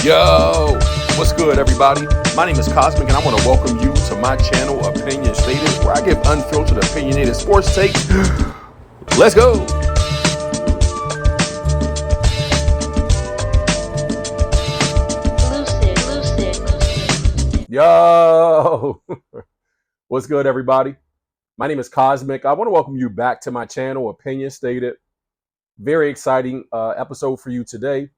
Yo, what's good, everybody? My name is Cosmic, and I want to welcome you to my channel, Opinion Stated, where I give unfiltered, opinionated sports takes. Let's go. Yo, what's good, everybody? My name is Cosmic. I want to welcome you back to my channel, Opinion Stated. Very exciting episode for you today.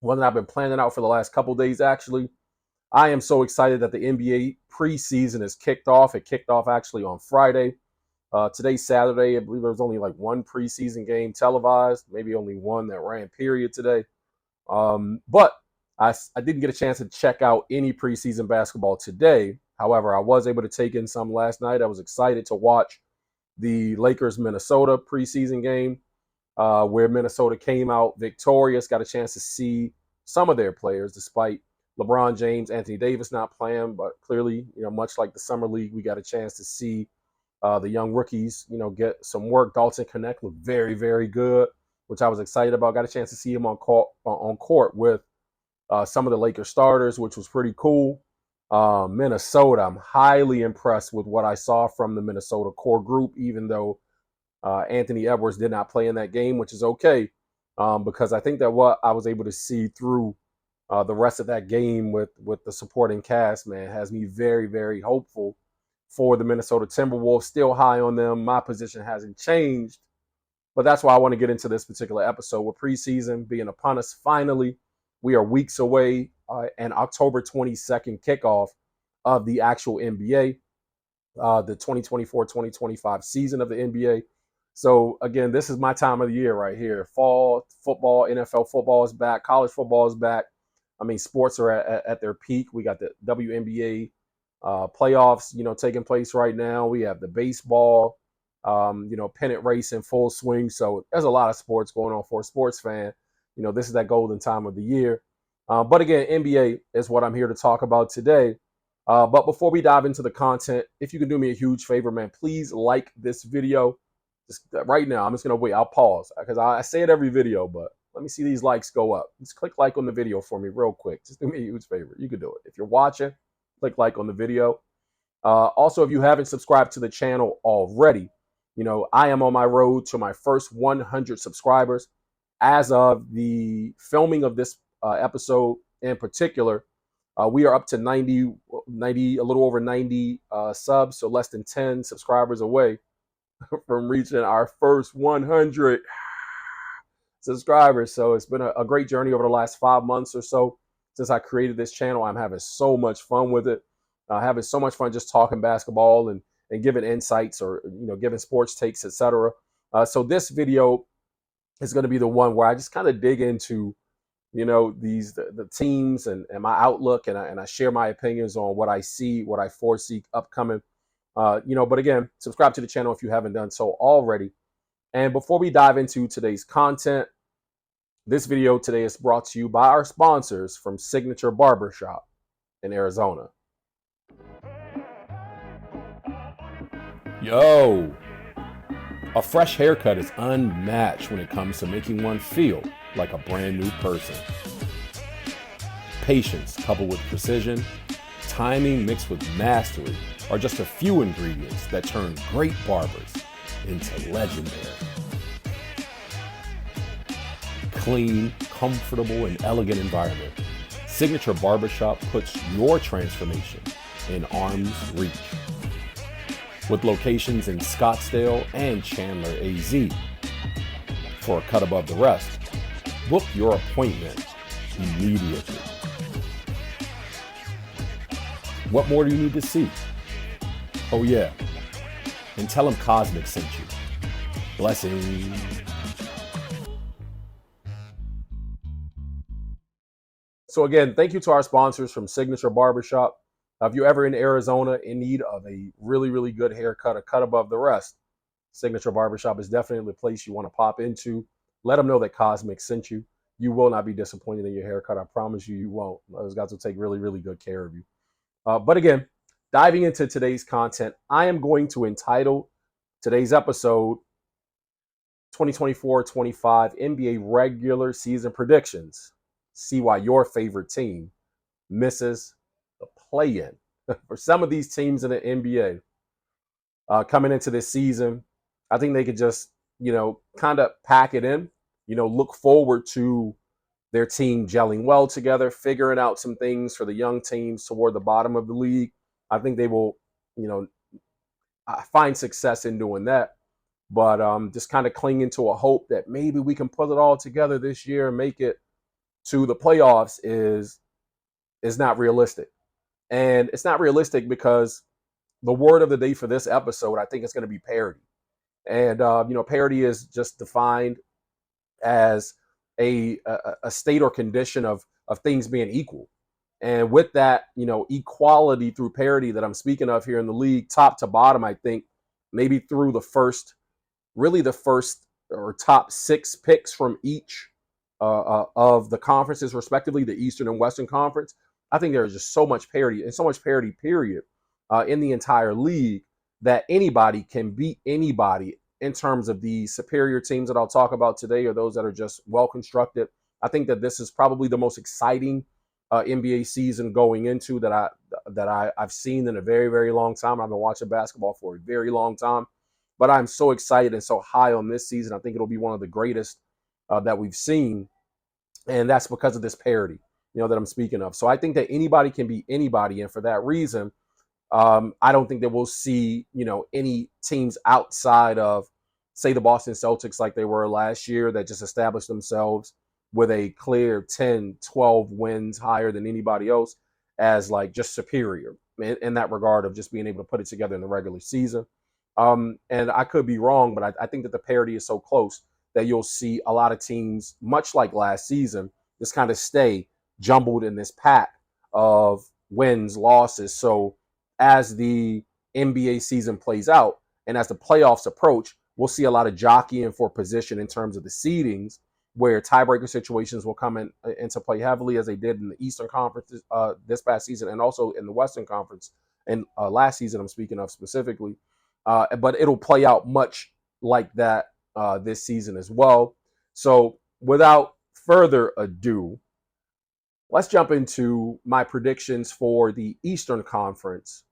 One that I've been planning out for the last couple days, actually. I am so excited that the NBA preseason is kicked off. It kicked off actually on Friday. Today's Saturday. I believe there was only like one preseason game televised, maybe only one that ran period today. But I didn't get a chance to check out any preseason basketball today. However, I was able to take in some last night. I was excited to watch the Lakers-Minnesota preseason game, where Minnesota came out victorious, got a chance to see some of their players, despite LeBron James, Anthony Davis not playing. But clearly, much like the Summer League, we got a chance to see the young rookies, get some work. Dalton Connect looked very, very good, which I was excited about. Got a chance to see him on court with some of the Lakers starters, which was pretty cool. Minnesota, I'm highly impressed with what I saw from the Minnesota core group, even though Anthony Edwards did not play in that game, which is okay, because I think that what I was able to see through the rest of that game with the supporting cast, man, has me very, very hopeful for the Minnesota Timberwolves. Still high on them. My position hasn't changed, but that's why I want to get into this particular episode. With preseason being upon us, finally, we are weeks away, and October 22nd kickoff of the actual NBA, the 2024-2025 season of the NBA. So, again, this is my time of the year right here. Fall football, NFL football is back. College football is back. I mean, sports are at their peak. We got the WNBA playoffs, taking place right now. We have the baseball, pennant race in full swing. So there's a lot of sports going on for a sports fan. This is that golden time of the year. But again, NBA is what I'm here to talk about today. But before we dive into the content, if you can do me a huge favor, man, please like this video. Just right now, I'm just going to wait. I'll pause because I say it every video, but let me see these likes go up. Just click like on the video for me real quick. Just do me a huge favor. You can do it. If you're watching, click like on the video. Also, if you haven't subscribed to the channel already, I am on my road to my first 100 subscribers. As of the filming of this episode in particular, we are up to 90, a little over 90 subs, so less than 10 subscribers away from reaching our first 100 subscribers. So it's been a great journey over the last 5 months or so since I created this channel. I'm having so much fun with it. Having so much fun just talking basketball and giving insights or giving sports takes, etc. So this video is going to be the one where I just kind of dig into the teams and my outlook, and I share my opinions on what I see, what I foresee upcoming. But again, subscribe to the channel if you haven't done so already. And before we dive into today's content, this video today is brought to you by our sponsors from Signature Barbershop in Arizona. Yo, a fresh haircut is unmatched when it comes to making one feel like a brand new person. Patience coupled with precision, timing mixed with mastery are just a few ingredients that turn great barbers into legendary. Clean, comfortable, and elegant environment. Signature Barbershop puts your transformation in arm's reach. With locations in Scottsdale and Chandler, AZ. For a cut above the rest, book your appointment immediately. What more do you need to see? Oh yeah, and tell them Cosmic sent you. Blessings. So again, thank you to our sponsors from Signature Barbershop. If you're ever in Arizona in need of a really, really good haircut, a cut above the rest, Signature Barbershop is definitely the place you want to pop into. Let them know that Cosmic sent you. You will not be disappointed in your haircut. I promise you, you won't. Those guys will take really, really good care of you. But again, diving into today's content, I am going to entitle today's episode 2024-25 NBA regular season predictions. see why your favorite team misses the play-in. For some of these teams in the NBA coming into this season, I think they could just, kind of pack it in, look forward to their team gelling well together, figuring out some things for the young teams toward the bottom of the league. I think they will, you know, find success in doing that. But just kind of clinging to a hope that maybe we can pull it all together this year and make it to the playoffs is not realistic. And it's not realistic because the word of the day for this episode, I think, is going to be parity. And parity is just defined as a state or condition of things being equal. And with that, equality through parity that I'm speaking of here in the league, top to bottom, I think maybe through the first or top 6 picks from each of the conferences, respectively, the Eastern and Western Conference. I think there's just so much parity and so much parity, period, in the entire league that anybody can beat anybody in terms of the superior teams that I'll talk about today or those that are just well constructed. I think that this is probably the most exciting NBA season going into I've seen in a very, very long time. I've been watching basketball for a very long time, but I'm so excited and so high on this season. I think it'll be one of the greatest that we've seen, and that's because of this parity, that I'm speaking of. So I think that anybody can beat anybody, and for that reason, I don't think that we'll see, any teams outside of, say, the Boston Celtics like they were last year that just established themselves with a clear 10, 12 wins higher than anybody else as like just superior in that regard of just being able to put it together in the regular season. And I could be wrong, but I think that the parity is so close that you'll see a lot of teams, much like last season, just kind of stay jumbled in this pack of wins, losses. So as the NBA season plays out and as the playoffs approach, we'll see a lot of jockeying for position in terms of the seedings, where tiebreaker situations will come into play heavily, as they did in the Eastern Conference this past season and also in the Western Conference and last season I'm speaking of specifically. But it'll play out much like that this season as well. So without further ado, let's jump into my predictions for the Eastern Conference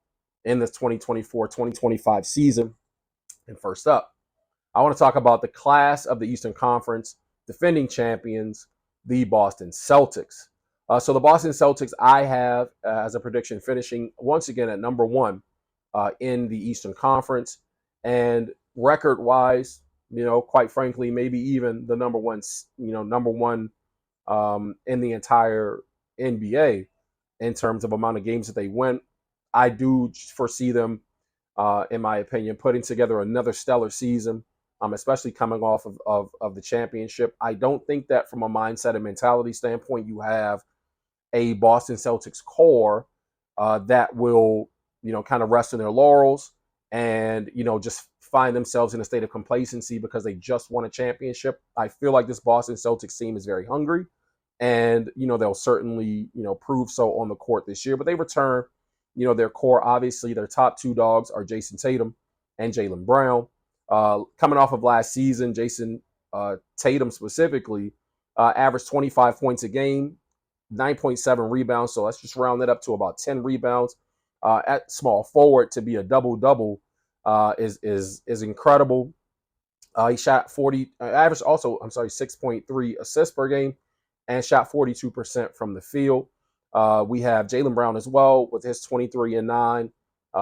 in the 2024-2025 season. And first up, I want to talk about the class of the Eastern Conference, defending champions, the Boston Celtics. So the Boston Celtics, I have as a prediction finishing once again at number 1 in the Eastern Conference. And record-wise, quite frankly, maybe even the number one in the entire NBA in terms of amount of games that they win. I do foresee them, in my opinion, putting together another stellar season, especially coming off of the championship. I don't think that from a mindset and mentality standpoint, you have a Boston Celtics core that will, kind of rest in their laurels and, just find themselves in a state of complacency because they just won a championship. I feel like this Boston Celtics team is very hungry, and, they'll certainly, prove so on the court this year. But they return, their core. Obviously, their top 2 dogs are Jason Tatum and Jaylen Brown. Coming off of last season, Jason Tatum specifically averaged 25 points a game, 9.7 rebounds. So let's just round it up to about 10 rebounds. At small forward to be a double-double is incredible. He shot 6.3 assists per game and shot 42% from the field. We have Jaylen Brown as well with his 23 and 9.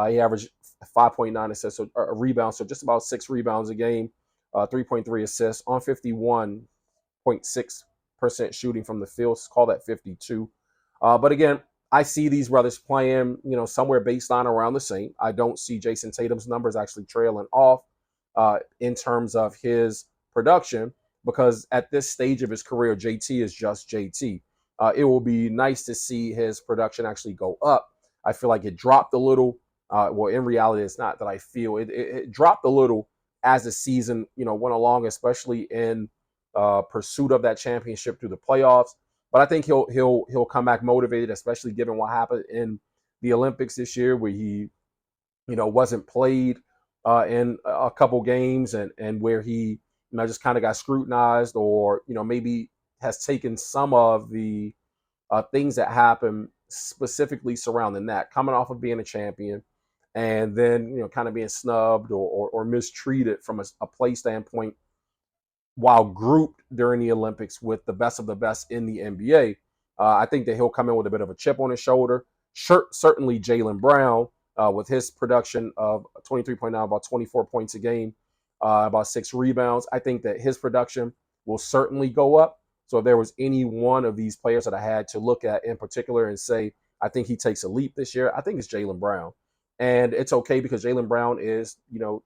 He averaged 5.9 assists, so rebounds, so just about 6 rebounds a game, 3.3 assists on 51.6% shooting from the field. Let's call that 52. But again, I see these brothers playing, somewhere baseline around the same. I don't see Jason Tatum's numbers actually trailing off in terms of his production, because at this stage of his career, JT is just JT. It will be nice to see his production actually go up. I feel like it dropped a little. Well, in reality, it's not that I feel it dropped a little as the season, went along, especially in pursuit of that championship through the playoffs. But I think he'll come back motivated, especially given what happened in the Olympics this year, where he, wasn't played in a couple games and where he, just kind of got scrutinized, or, maybe has taken some of the things that happen specifically surrounding that, coming off of being a champion, and then kind of being snubbed or mistreated from a play standpoint while grouped during the Olympics with the best of the best in the NBA. I think that he'll come in with a bit of a chip on his shoulder. Certainly, Jaylen Brown, with his production of 23.9, about 24 points a game, about 6 rebounds. I think that his production will certainly go up. So if there was any one of these players that I had to look at in particular and say, I think he takes a leap this year, I think it's Jaylen Brown. And it's okay because Jaylen Brown is,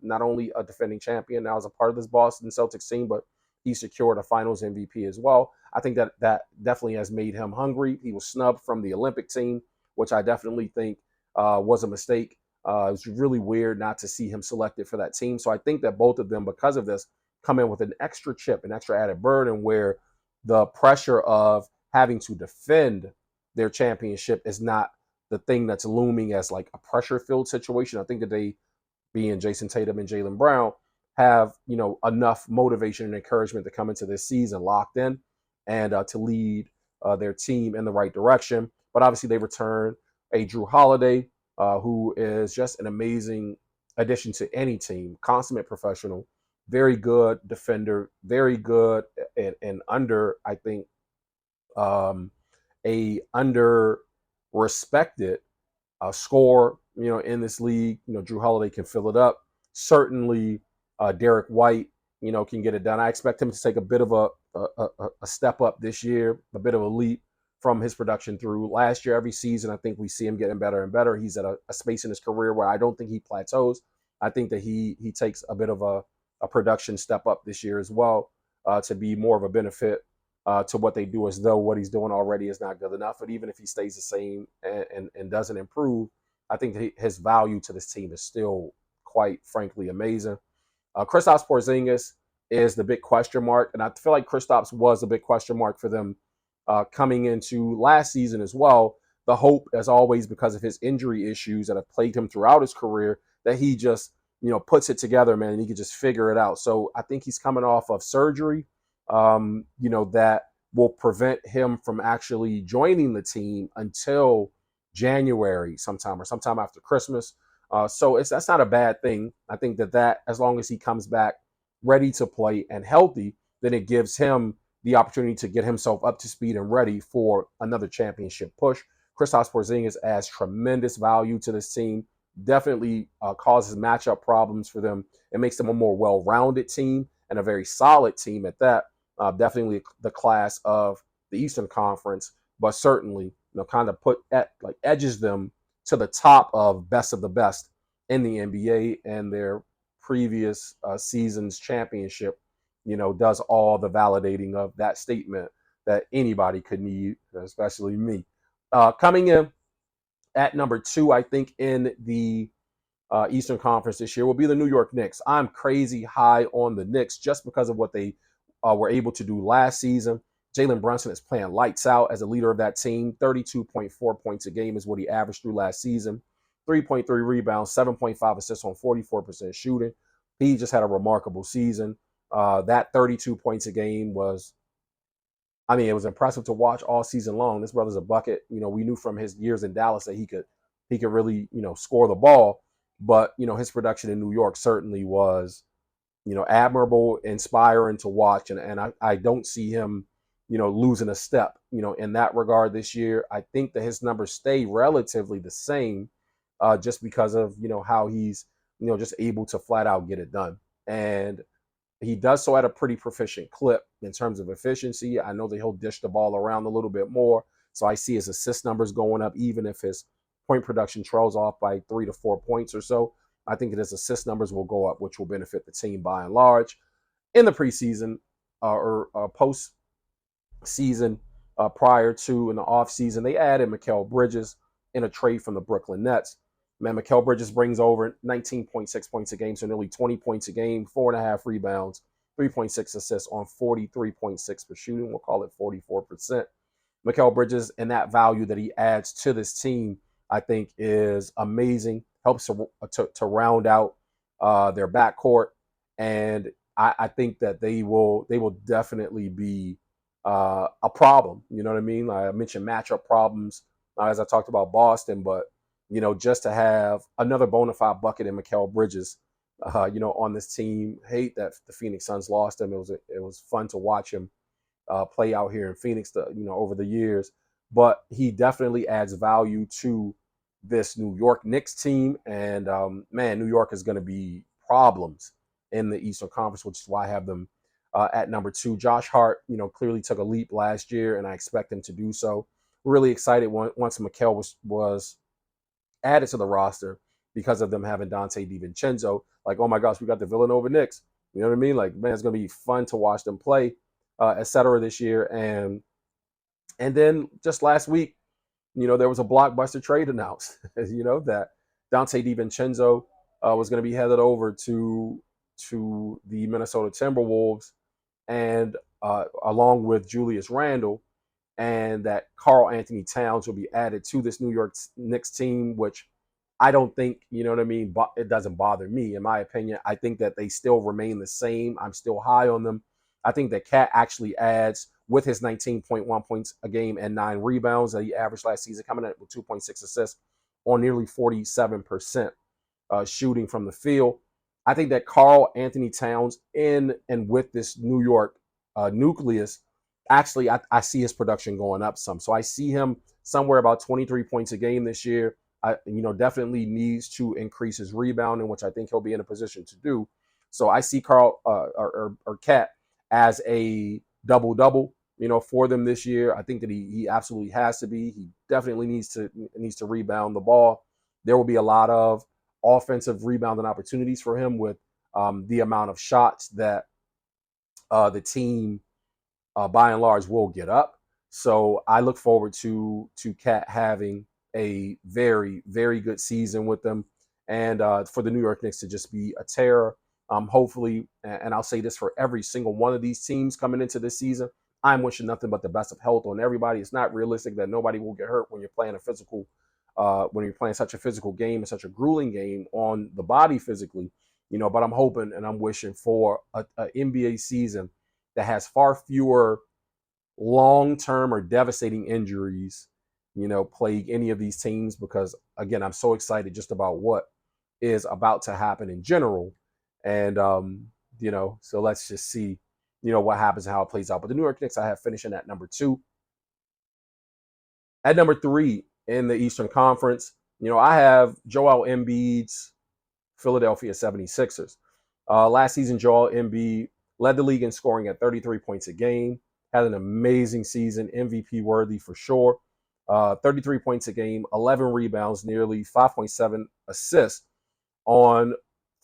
not only a defending champion now as a part of this Boston Celtics team, but he secured a Finals MVP as well. I think that definitely has made him hungry. He was snubbed from the Olympic team, which I definitely think was a mistake. It was really weird not to see him selected for that team. So I think that both of them, because of this, come in with an extra chip, an extra added burden where the pressure of having to defend their championship is not the thing that's looming as like a pressure-filled situation. I think that they, being Jason Tatum and Jaylen Brown, have enough motivation and encouragement to come into this season locked in and to lead their team in the right direction. But obviously they return a Jrue Holiday, who is just an amazing addition to any team, consummate professional, very good defender, very good and under, I think, a under respected score, in this league. Jrue Holiday can fill it up. Certainly, Derek White, can get it done. I expect him to take a bit of a step up this year, a bit of a leap from his production through last year. Every season, I think we see him getting better and better. He's at a space in his career where I don't think he plateaus. I think that he takes a bit of a production step up this year as well, to be more of a benefit to what they do, as though what he's doing already is not good enough. But even if he stays the same and doesn't improve, I think that his value to this team is still quite frankly amazing. Kristaps Porzingis is the big question mark, and I feel like Kristaps was a big question mark for them coming into last season as well. The hope, as always, because of his injury issues that have plagued him throughout his career, that he just puts it together, man, and he can just figure it out. So I think he's coming off of surgery, that will prevent him from actually joining the team until January sometime or sometime after Christmas. So that's not a bad thing. I think that as long as he comes back ready to play and healthy, then it gives him the opportunity to get himself up to speed and ready for another championship push. Kristaps Porzingis adds tremendous value to this team. Definitely causes matchup problems for them. It makes them a more well-rounded team and a very solid team at that. Definitely the class of the Eastern Conference, but certainly kind of edges them to the top of best of the best in the NBA, and their previous season's championship, does all the validating of that statement that anybody could need, especially me. Coming in at number 2, I think, in the Eastern Conference this year will be the New York Knicks. I'm crazy high on the Knicks just because of what they were able to do last season. Jalen Brunson is playing lights out as a leader of that team. 32.4 points a game is what he averaged through last season. 3.3 rebounds, 7.5 assists on 44% shooting. He just had a remarkable season. That 32 points a game was, it was impressive to watch all season long. This brother's a bucket. We knew from his years in Dallas that he could really, score the ball. But, his production in New York certainly was, admirable, inspiring to watch. And I don't see him, losing a step, in that regard this year. I think that his numbers stay relatively the same, just because of, how he's, just able to flat out get it done. And he does so at a pretty proficient clip in terms of efficiency. I know that he'll dish the ball around a little bit more. So I see his assist numbers going up, even if his point production trails off by 3 to 4 points or so. I think that his assist numbers will go up, which will benefit the team by and large. In the preseason or post season, prior to in the offseason, they added Mikal Bridges in a trade from the Brooklyn Nets. Man, Mikal Bridges brings over 19.6 points a game, so nearly 20 points a game, 4.5 rebounds, 3.6 assists on 43.6 for shooting. We'll call it 44%. Mikal Bridges and that value that he adds to this team, I think, is amazing. Helps to round out their backcourt, and I think that they will definitely be a problem. You know what I mean? Like I mentioned matchup problems as I talked about Boston, but just to have another bona fide bucket in Mikal Bridges, on this team. Hate that the Phoenix Suns lost him. It was fun to watch him play out here in Phoenix, over the years. But he definitely adds value to this New York Knicks team, and man, New York is going to be problems in the Eastern Conference, which is why I have them at number 2. Josh Hart, clearly took a leap last year, and I expect him to do so. Really excited once Mikal was added to the roster because of them having Dante DiVincenzo. Like, oh my gosh, we got the Villanova Knicks. You know what I mean? Like, man, it's going to be fun to watch them play, et cetera, this year. And then just last week, there was a blockbuster trade announced, that Dante DiVincenzo was going to be headed over to the Minnesota Timberwolves, and along with Julius Randle, and that Karl Anthony Towns will be added to this New York Knicks team, which I don't think, what I mean, but it doesn't bother me. In my opinion, I think that they still remain the same. I'm still high on them. I think that Cat actually adds, with his 19.1 points a game and 9 rebounds that he averaged last season, coming in with 2.6 assists on nearly 47% shooting from the field. I think that Karl Anthony Towns in and with this New York nucleus, actually, I see his production going up some. So I see him somewhere about 23 points a game this year. Definitely needs to increase his rebounding, which I think he'll be in a position to do. So I see Karl or Cat as a double-double, for them this year. I think that he absolutely has to be. He definitely needs to rebound the ball. There will be a lot of offensive rebounding opportunities for him with the amount of shots that the team by and large will get up. So I look forward to Cat having a very, very good season with them, and for the New York Knicks to just be a terror. Hopefully, and I'll say this for every single one of these teams coming into this season, I'm wishing nothing but the best of health on everybody. It's not realistic that nobody will get hurt when you're playing when you're playing such a physical game and such a grueling game on the body physically. But I'm hoping and I'm wishing for a NBA season that has far fewer long-term or devastating injuries, plague any of these teams, because again, I'm so excited just about what is about to happen in general. And so let's just see, what happens and how it plays out. But the New York Knicks I have finishing at number 2. At number 3 in the Eastern Conference, I have Joel Embiid's Philadelphia 76ers. Last season, Joel Embiid led the league in scoring at 33 points a game, had an amazing season, MVP worthy for sure. 33 points a game, 11 rebounds, nearly 5.7 assists on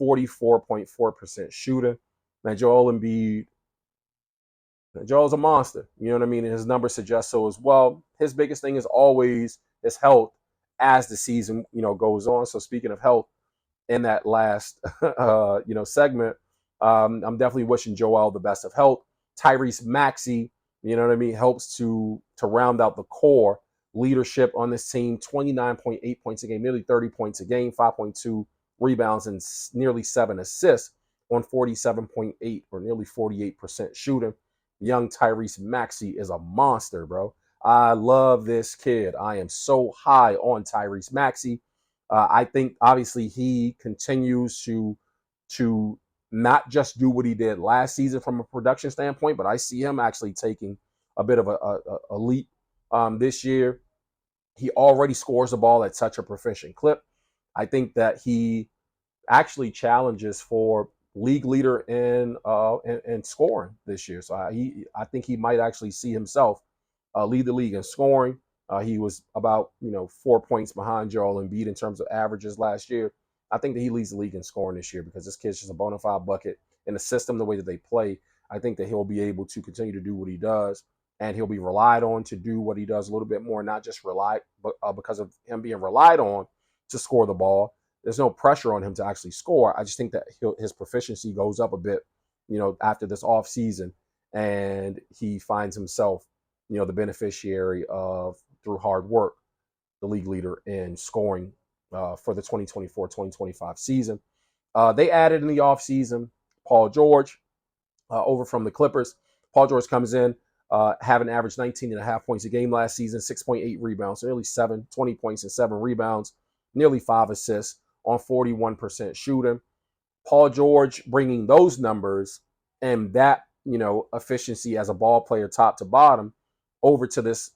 44.4% shooting. Man, Joel's a monster. You know what I mean? And his numbers suggest so as well. His biggest thing is always his health as the season, goes on. So speaking of health, in that last segment, I'm definitely wishing Joel the best of health. Tyrese Maxey, helps to round out the core leadership on this team. 29.8 points a game, nearly 30 points a game, 5.2 rebounds, and nearly 7 assists on 47.8 or nearly 48% shooting. Young Tyrese Maxey is a monster, bro. I love this kid. I am so high on Tyrese Maxey. I think obviously he continues to not just do what he did last season from a production standpoint, but I see him actually taking a bit of a leap this year. He already scores the ball at such a proficient clip. I think that he actually challenges for league leader in scoring this year. So I think he might actually see himself lead the league in scoring. He was about 4 points behind Joel Embiid in terms of averages last year. I think that he leads the league in scoring this year because this kid's just a bona fide bucket in the system, the way that they play. I think that he'll be able to continue to do what he does, and he'll be relied on to do what he does a little bit more, not just because of him being relied on to score the ball. There's no pressure on him to actually score. I just think that his proficiency goes up a bit, after this off season, and he finds himself, the beneficiary of, through hard work, the league leader in scoring for the 2024-2025 season. They added in the offseason Paul George over from the Clippers. Paul George comes in, having averaged 19.5 points a game last season, 6.8 rebounds, so nearly 20 points and 7 rebounds, nearly 5 assists on 41% shooting. Paul George bringing those numbers and that, efficiency as a ball player top to bottom over to this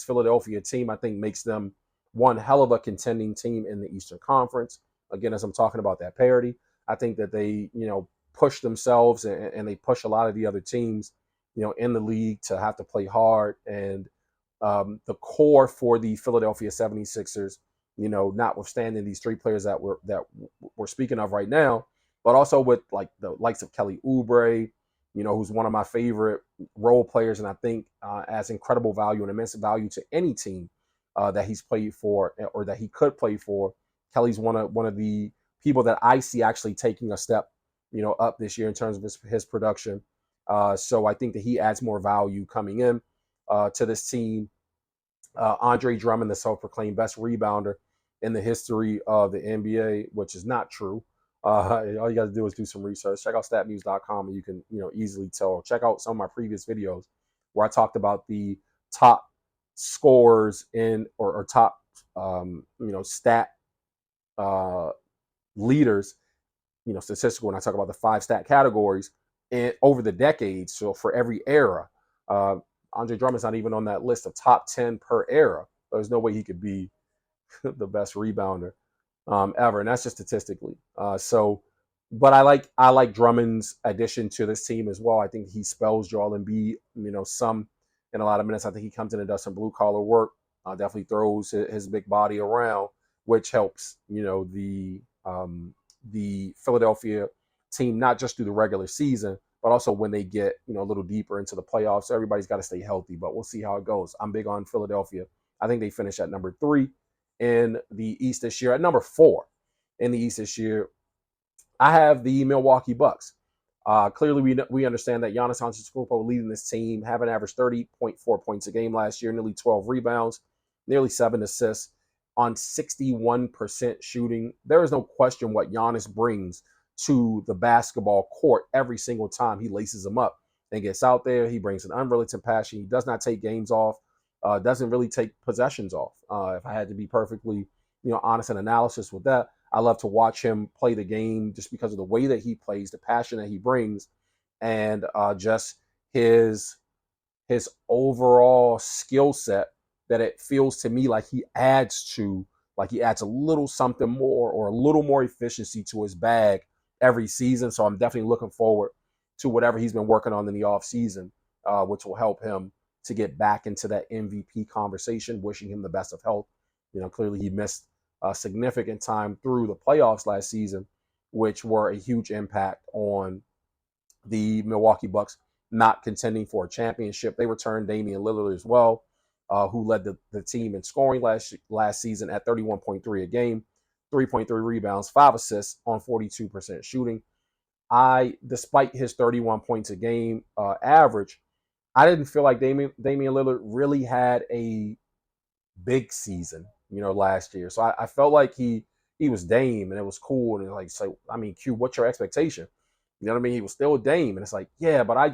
Philadelphia team, I think makes them one hell of a contending team in the Eastern Conference. Again, as I'm talking about that parity, I think that they, push themselves and they push a lot of the other teams, in the league to have to play hard. And the core for the Philadelphia 76ers, notwithstanding these 3 players that we're speaking of right now, but also with like the likes of Kelly Oubre, who's one of my favorite role players, and I think adds incredible value and immense value to any team that he's played for or that he could play for. Kelly's one of the people that I see actually taking a step, up this year in terms of his production. So I think that he adds more value coming in to this team. Andre Drummond, the self-proclaimed best rebounder in the history of the NBA, which is not true. All you got to do is do some research. Check out statnews.com and you can, easily tell. Check out some of my previous videos where I talked about the top scorers in or top, stat leaders, statistical. When I talk about the 5 stat categories and over the decades, so for every era, Andre Drummond's not even on that list of top 10 per era. There's no way he could be the best rebounder ever, and that's just statistically. But I like Drummond's addition to this team as well. I think he spells Joel Embiid, some in a lot of minutes. I think he comes in and does some blue collar work. Definitely throws his big body around, which helps the Philadelphia team not just through the regular season, but also when they get a little deeper into the playoffs. So everybody's got to stay healthy, but we'll see how it goes. I'm big on Philadelphia. I think they finish at number 3 in the East this year. At number 4 in the East this year, I have the Milwaukee Bucks. Clearly, we understand that Giannis Antetokounmpo leading this team, having averaged 30.4 points a game last year, nearly 12 rebounds, nearly 7 assists on 61% shooting. There is no question what Giannis brings to the basketball court every single time he laces them up and gets out there. He brings an unrelenting passion. He does not take games off. Doesn't really take possessions off. If I had to be perfectly, honest and analysis with that, I love to watch him play the game just because of the way that he plays, the passion that he brings, and just his overall skill set. That it feels to me like he adds a little something more or a little more efficiency to his bag every season. So I'm definitely looking forward to whatever he's been working on in the off season, which will help him to get back into that MVP conversation. Wishing him the best of health. Clearly he missed a significant time through the playoffs last season, which were a huge impact on the Milwaukee Bucks not contending for a championship. They returned Damian Lillard as well, who led the team in scoring last season at 31.3 a game, 3.3 rebounds, 5 assists on 42% shooting. Despite his 31 points a game average, I didn't feel like Damian Lillard really had a big season, last year. So I felt like he was Dame and it was cool. And like, so, I mean, Q, what's your expectation? You know what I mean? He was still Dame. And it's like, yeah, but I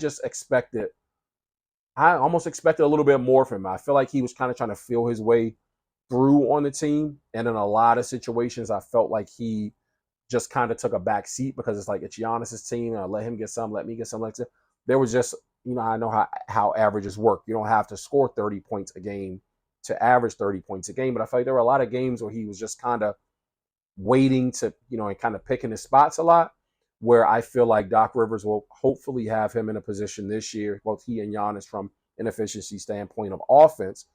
almost expected a little bit more from him. I feel like he was kind of trying to feel his way through on the team. And in a lot of situations, I felt like he just kind of took a back seat because it's like, it's Giannis's team. And let him get some, let me get some. Like that. There was just, I know how averages work. You don't have to score 30 points a game to average 30 points a game. But I feel like there were a lot of games where he was just kind of waiting to, and kind of picking his spots a lot, where I feel like Doc Rivers will hopefully have him in a position this year, both he and Giannis, from an efficiency standpoint of offense,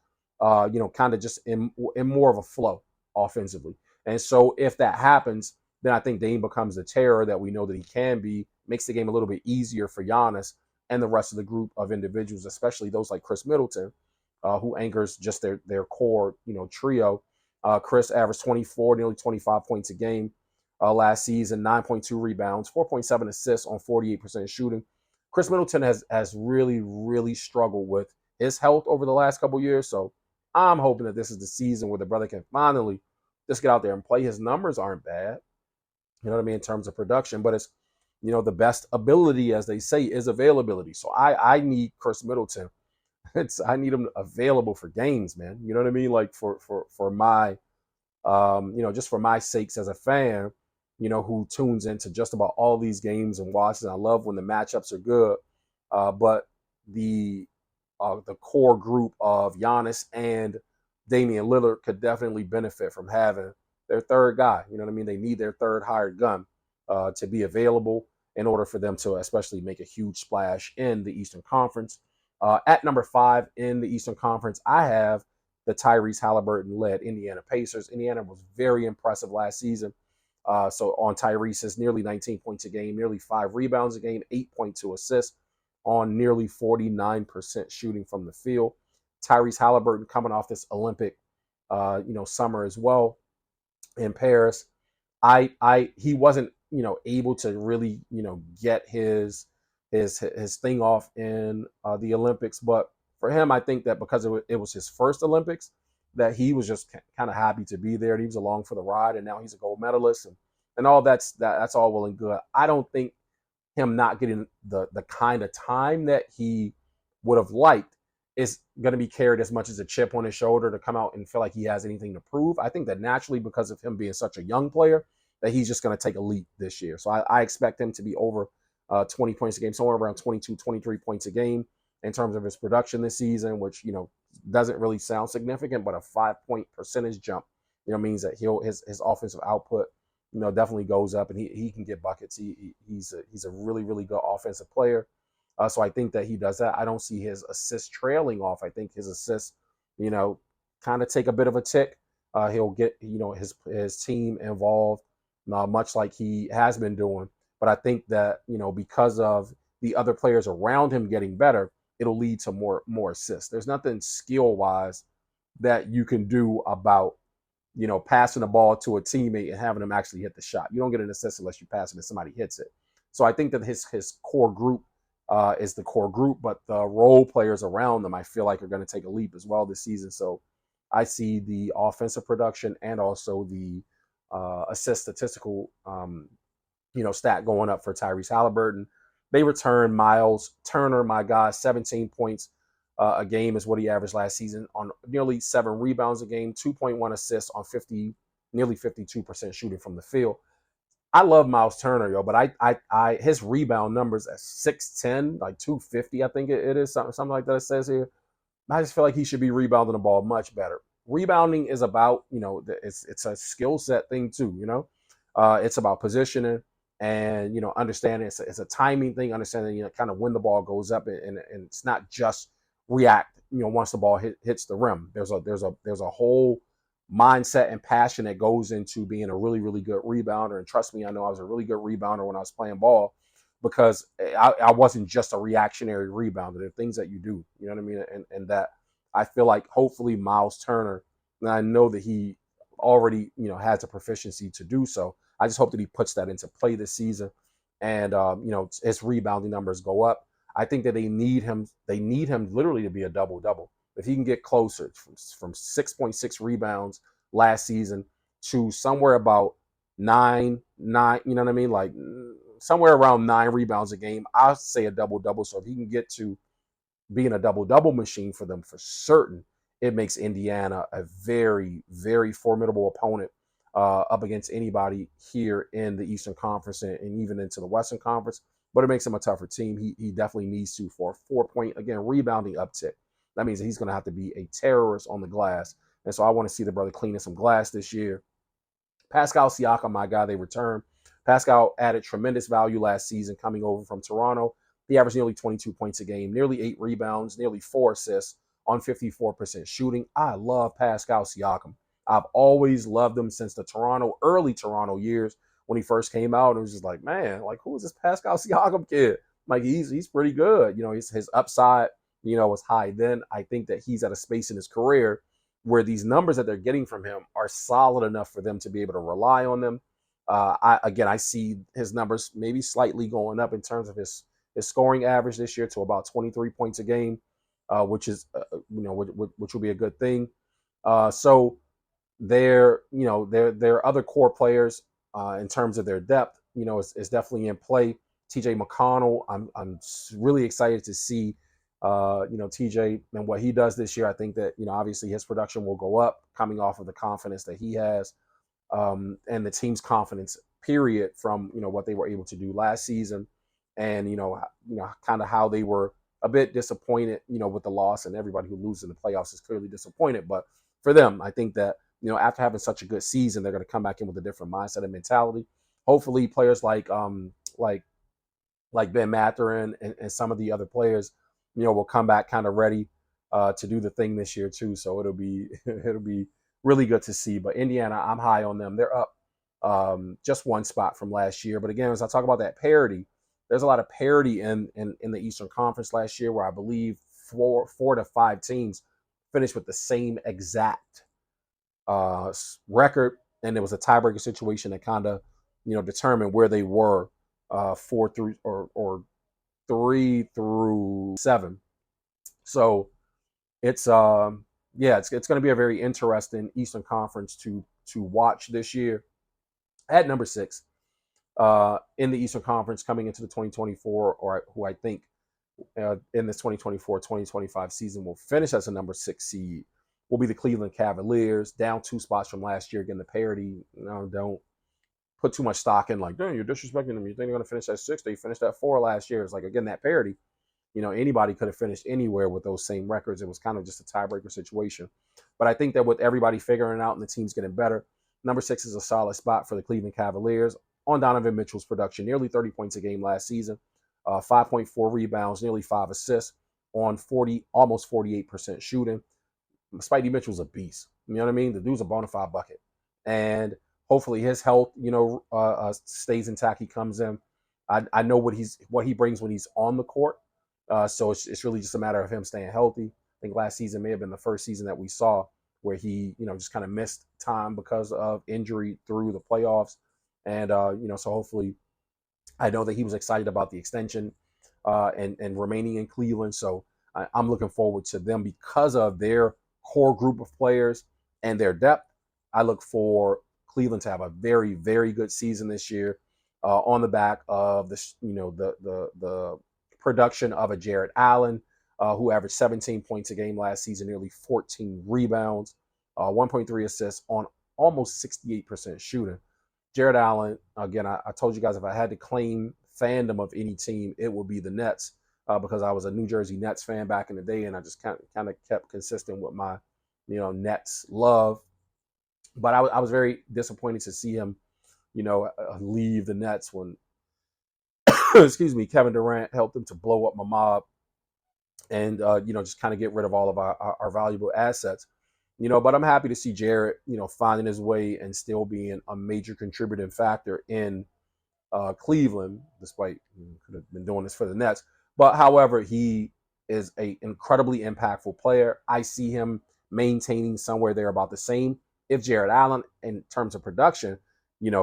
kind of just in more of a flow offensively. And so if that happens, then I think Dame becomes the terror that we know that he can be, makes the game a little bit easier for Giannis and the rest of the group of individuals, especially those like Chris Middleton, who anchors just their core, trio. Chris averaged 24, nearly 25 points a game last season, 9.2 rebounds, 4.7 assists on 48% shooting. Chris Middleton has really, really struggled with his health over the last couple of years. So I'm hoping that this is the season where the brother can finally just get out there and play. His numbers aren't bad, you know what I mean, in terms of production, but it's, the best ability, as they say, is availability. So I need Chris Middleton I need him available for games, man. You know what I mean? Like for my just for my sakes as a fan, who tunes into just about all these games and watches. I love when the matchups are good, but the core group of Giannis and Damian Lillard could definitely benefit from having their third guy. You know what I mean? They need their third hired gun to be available in order for them to especially make a huge splash in the Eastern Conference. At number 5 in the Eastern Conference, I have the Tyrese Halliburton-led Indiana Pacers. Indiana was very impressive last season. So on Tyrese's nearly 19 points a game, nearly 5 rebounds a game, 8.2 assists on nearly 49% shooting from the field. Tyrese Halliburton coming off this Olympic, summer as well in Paris. He wasn't able to really get his thing off in the Olympics, but for him, I think that because it was his first Olympics, that he was just kind of happy to be there. And he was along for the ride, and now he's a gold medalist, and all that's all well and good. I don't think him not getting the kind of time that he would have liked is going to be carried as much as a chip on his shoulder to come out and feel like he has anything to prove. I think that naturally, because of him being such a young player, that he's just going to take a leap this year. So I expect him to be over 20 points a game, somewhere around 22, 23 points a game in terms of his production this season, which, doesn't really sound significant, but a 5-point percentage jump, means that his offensive output, definitely goes up, and he can get buckets. He's a really, really good offensive player. So I think that he does that. I don't see his assists trailing off. I think his assists, kind of take a bit of a tick. He'll get, his team involved, much like he has been doing. But I think that, because of the other players around him getting better, it'll lead to more assists. There's nothing skill-wise that you can do about, passing the ball to a teammate and having them actually hit the shot. You don't get an assist unless you pass it and somebody hits it. So I think that his core group is the core group, but the role players around them, I feel like, are going to take a leap as well this season. So I see the offensive production and also the assist statistical, stat going up for Tyrese Halliburton. They return Miles Turner, my guy, 17 points a game is what he averaged last season on nearly 7 rebounds a game, 2.1 assists on nearly 52% shooting from the field. I love Miles Turner, but I his rebound numbers at 6'10", like 250, I think it is, something like that it says here. I just feel like he should be rebounding the ball much better. Rebounding is about, it's a skill set thing too, it's about positioning and, understanding it's a timing thing, understanding, kind of when the ball goes up, and it's not just react, once the ball hits the rim. There's a whole mindset and passion that goes into being a really, really good rebounder. And trust me, I know I was a really good rebounder when I was playing ball, because I wasn't just a reactionary rebounder. There are things that you do, you know what I mean? And that I feel like hopefully Miles Turner, and I know that he already, has a proficiency to do so. I just hope that he puts that into play this season, and his rebounding numbers go up. I think that they need him literally to be a double-double. If he can get closer from 6.6 rebounds last season to somewhere about 9, you know what I mean? Like somewhere around 9 rebounds a game, I'll say a double-double. So if he can get to being a double-double machine for them for certain, it makes Indiana a very, very formidable opponent up against anybody here in the Eastern Conference and even into the Western Conference. But it makes him a tougher team. He definitely needs to, for a 4-point, again, rebounding uptick. That means that he's going to have to be a terrorist on the glass. And so I want to see the brother cleaning some glass this year. Pascal Siakam, my guy, they return. Pascal added tremendous value last season coming over from Toronto. He averaged nearly 22 points a game, nearly 8 rebounds, nearly 4 assists on 54% shooting. I love Pascal Siakam. I've always loved him since the early Toronto years when he first came out. It was just like, man, like, who is this Pascal Siakam kid? Like, he's pretty good. His upside, was high then. I think that he's at a space in his career where these numbers that they're getting from him are solid enough for them to be able to rely on them. I see his numbers maybe slightly going up in terms of his scoring average this year to about 23 points a game, which is, which will be a good thing. So their other core players in terms of their depth, is definitely in play. TJ McConnell, I'm really excited to see TJ and what he does this year, I think that, obviously his production will go up coming off of the confidence that he has, and the team's confidence, period, from, what they were able to do last season, and, kind of how they were a bit disappointed, with the loss, and everybody who loses in the playoffs is clearly disappointed. But for them, I think that, after having such a good season, they're going to come back in with a different mindset and mentality. Hopefully players like Ben Mathurin and some of the other players, will come back kind of ready to do the thing this year too. So it'll be it'll be really good to see. But Indiana, I'm high on them. They're up just one spot from last year. But again, as I talk about that parity, there's a lot of parity in the Eastern Conference last year, where I believe four to five teams finished with the same exact record, and it was a tiebreaker situation that kind of determined where they were, 4 through or 3 through 7. So it's it's going to be a very interesting Eastern Conference to watch this year. At number 6 in the Eastern Conference coming into the 2024, or who I think in this 2024-2025 season will finish as a number 6 seed, will be the Cleveland Cavaliers, down 2 spots from last year. Again, the parity, don't put too much stock in, like, dang, you're disrespecting them. You think they're going to finish at 6? They finished at 4 last year. It's like, again, that parity, anybody could have finished anywhere with those same records. It was kind of just a tiebreaker situation. But I think that with everybody figuring out and the team's getting better, number 6 is a solid spot for the Cleveland Cavaliers on Donovan Mitchell's production. Nearly 30 points a game last season, 5.4 rebounds, nearly 5 assists on almost 48% shooting. Spidey Mitchell's a beast. You know what I mean? The dude's a bona fide bucket. And hopefully his health, stays intact. He comes in. I know what he brings when he's on the court. So it's really just a matter of him staying healthy. I think last season may have been the first season that we saw where he, just kind of missed time because of injury through the playoffs. And, so hopefully, I know that he was excited about the extension and remaining in Cleveland. So I'm looking forward to them because of their core group of players and their depth. I look for Cleveland to have a very, very good season this year, on the back of the production of a Jared Allen, who averaged 17 points a game last season, nearly 14 rebounds, 1.3 assists on almost 68% shooting. Jared Allen, again, I told you guys, if I had to claim fandom of any team, it would be the Nets, because I was a New Jersey Nets fan back in the day, and I just kind of kept consistent with my, Nets love. But I was very disappointed to see him, leave the Nets when, excuse me, Kevin Durant helped him to blow up my mob and, just kind of get rid of all of our valuable assets. But I'm happy to see Jared, finding his way and still being a major contributing factor in Cleveland, despite could have been doing this for the Nets. But however, he is an incredibly impactful player. I see him maintaining somewhere there about the same. If Jared Allen, in terms of production,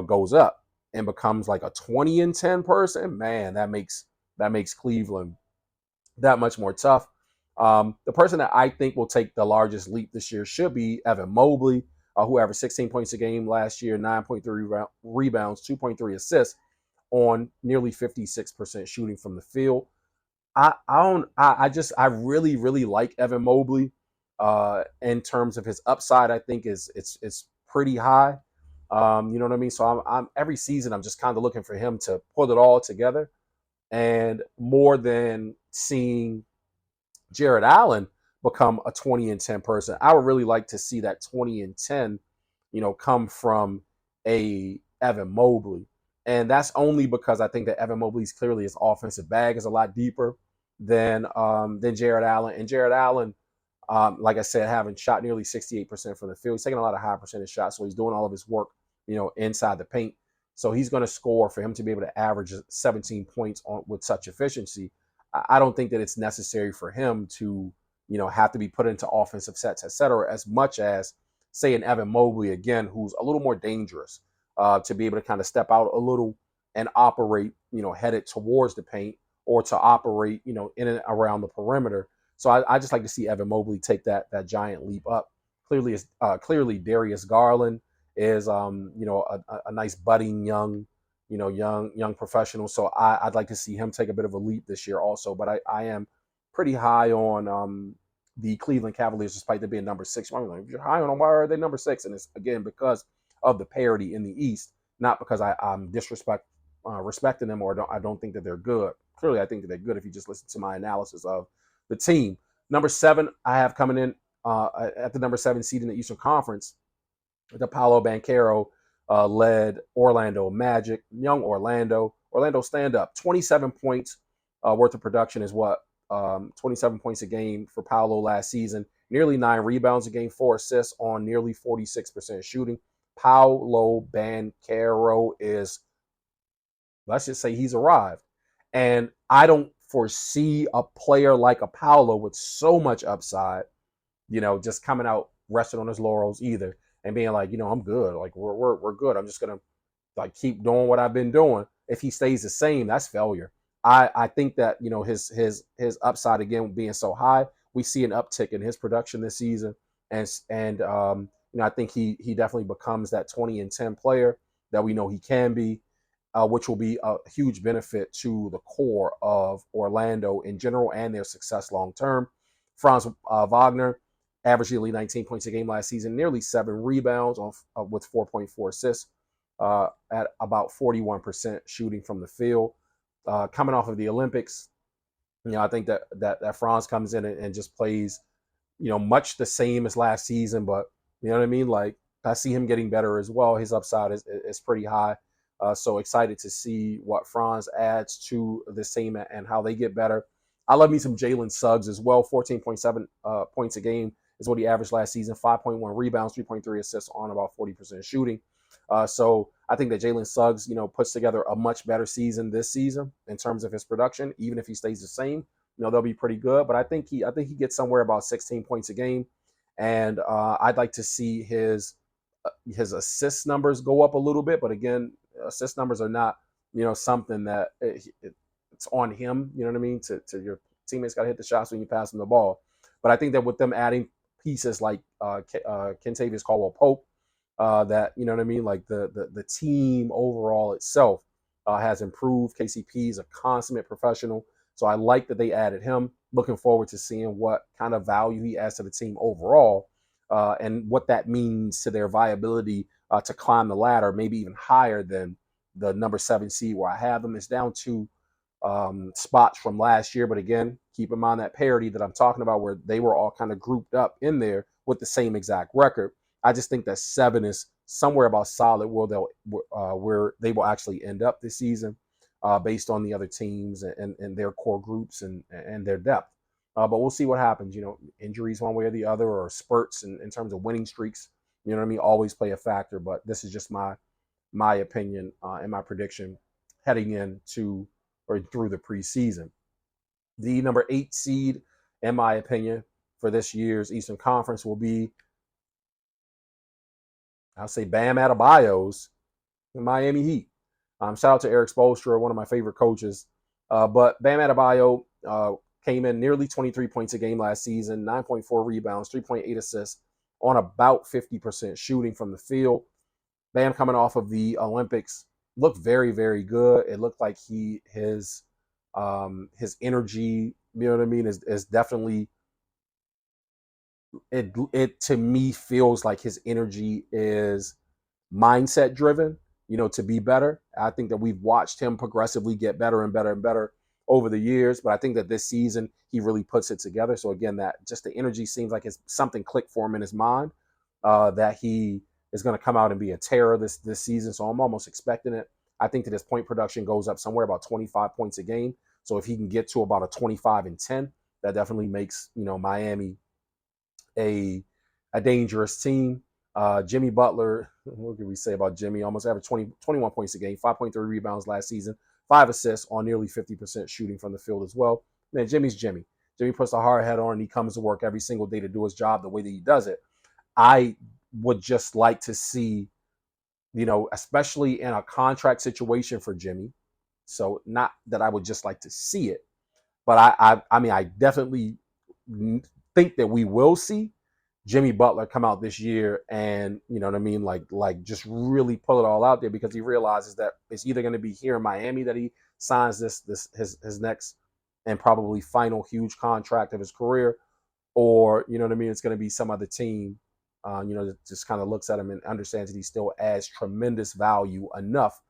goes up and becomes like a 20-10 person, man, that makes Cleveland that much more tough. The person that I think will take the largest leap this year should be Evan Mobley, who averaged 16 points a game last year, 9.3 rebounds, 2.3 assists on nearly 56% shooting from the field. I really, really like Evan Mobley. In terms of his upside, I think it's pretty high. You know what I mean? So I'm every season I'm just kind of looking for him to put it all together, and more than seeing Jared Allen become a 20-10 person, I would really like to see that 20-10, come from a Evan Mobley. And that's only because I think that Evan Mobley's clearly his offensive bag is a lot deeper than Jared Allen. And Jared Allen, like I said, having shot nearly 68% from the field, he's taking a lot of high percentage shots, so he's doing all of his work, inside the paint. So he's going to score. For him to be able to average 17 points with such efficiency, I don't think that it's necessary for him to, have to be put into offensive sets, et cetera, as much as, say, an Evan Mobley, again, who's a little more dangerous, to be able to kind of step out a little and operate, headed towards the paint, or to operate, in and around the perimeter. So I just like to see Evan Mobley take that giant leap up. Clearly Darius Garland is, a nice budding young professional. So I'd like to see him take a bit of a leap this year also. But I am pretty high on the Cleveland Cavaliers, despite them being number 6. I'm like, if you're high on them, why are they number 6? And it's again because of the parity in the East, not because I'm respecting them, or I don't think that they're good. Clearly, I think that they're good if you just listen to my analysis of the team. Number 7, I have coming in at the number 7 seed in the Eastern Conference, the Paolo Banchero led Orlando Magic. Young Orlando. Orlando stand up. 27 points worth of production is what? 27 points a game for Paolo last season. Nearly 9 rebounds a game, 4 assists on nearly 46% shooting. Paolo Banchero is, let's just say he's arrived. And I don't foresee a player like a Paolo with so much upside, just coming out resting on his laurels either and being like, I'm good. Like we're good. I'm just gonna like keep doing what I've been doing. If he stays the same, that's failure. I think that his upside again being so high, we see an uptick in his production this season, and I think he definitely becomes that 20 and 10 player that we know he can be, which will be a huge benefit to the core of Orlando in general and their success long term. Franz Wagner averaged nearly 19 points a game last season, nearly 7 rebounds with 4.4 assists, at about 41% shooting from the field. Coming off of the Olympics, I think that Franz comes in and just plays, much the same as last season, but you know what I mean? Like I see him getting better as well. His upside is pretty high. So excited to see what Franz adds to this team and how they get better. I love me some Jalen Suggs as well. 14.7 points a game is what he averaged last season. 5.1 rebounds, 3.3 assists on about 40% shooting. So I think that Jalen Suggs, puts together a much better season this season in terms of his production. Even if he stays the same, they'll be pretty good. But I think he gets somewhere about 16 points a game, and I'd like to see his assist numbers go up a little bit. But again, assist numbers are not, something that it's on him. You know what I mean? To your teammates got to hit the shots when you pass them the ball. But I think that with them adding pieces like Kentavious Caldwell-Pope, that you know what I mean, like the team overall itself has improved. KCP is a consummate professional, so I like that they added him. Looking forward to seeing what kind of value he adds to the team overall, and what that means to their viability to climb the ladder, maybe even higher than the number 7 seed where I have them. It's down to spots from last year, but again, keep in mind that parity that I'm talking about, where they were all kind of grouped up in there with the same exact record. I just think that 7 is somewhere about solid where they will actually end up this season, based on the other teams and their core groups and their depth. But we'll see what happens. Injuries one way or the other, or spurts in terms of winning streaks. You know what I mean? Always play a factor. But this is just my opinion and my prediction heading into or through the preseason. The number 8 seed, in my opinion, for this year's Eastern Conference will be, I'll say, Bam Adebayo's Miami Heat. Shout out to Eric Spoelstra, one of my favorite coaches. But Bam Adebayo came in nearly 23 points a game last season, 9.4 rebounds, 3.8 assists on about 50% shooting from the field. Bam, coming off of the Olympics, looked very, very good. It looked like his energy, you know what I mean, is definitely, it to me feels like his energy is mindset driven, to be better. I think that we've watched him progressively get better and better and better over the years, but I think that this season he really puts it together. So again, that just the energy seems like it's something clicked for him in his mind, that he is going to come out and be a terror this season. So I'm almost expecting it. I think that his point production goes up somewhere about 25 points a game. So if he can get to about a 25 and 10, that definitely makes, Miami a dangerous team. Jimmy Butler, what can we say about Jimmy? Almost averaged 21 points a game, 5.3 rebounds last season, 5 assists on nearly 50% shooting from the field as well. Man, Jimmy's Jimmy. Jimmy puts a hard head on, and he comes to work every single day to do his job the way that he does it. I would just like to see, especially in a contract situation for Jimmy. So not that I would just like to see it, but I mean, I definitely think that we will see Jimmy Butler come out this year and, you know what I mean, like just really pull it all out there, because he realizes that it's either going to be here in Miami that he signs his next and probably final huge contract of his career, or you know what I mean, it's going to be some other team, that just kind of looks at him and understands that he still adds tremendous value enough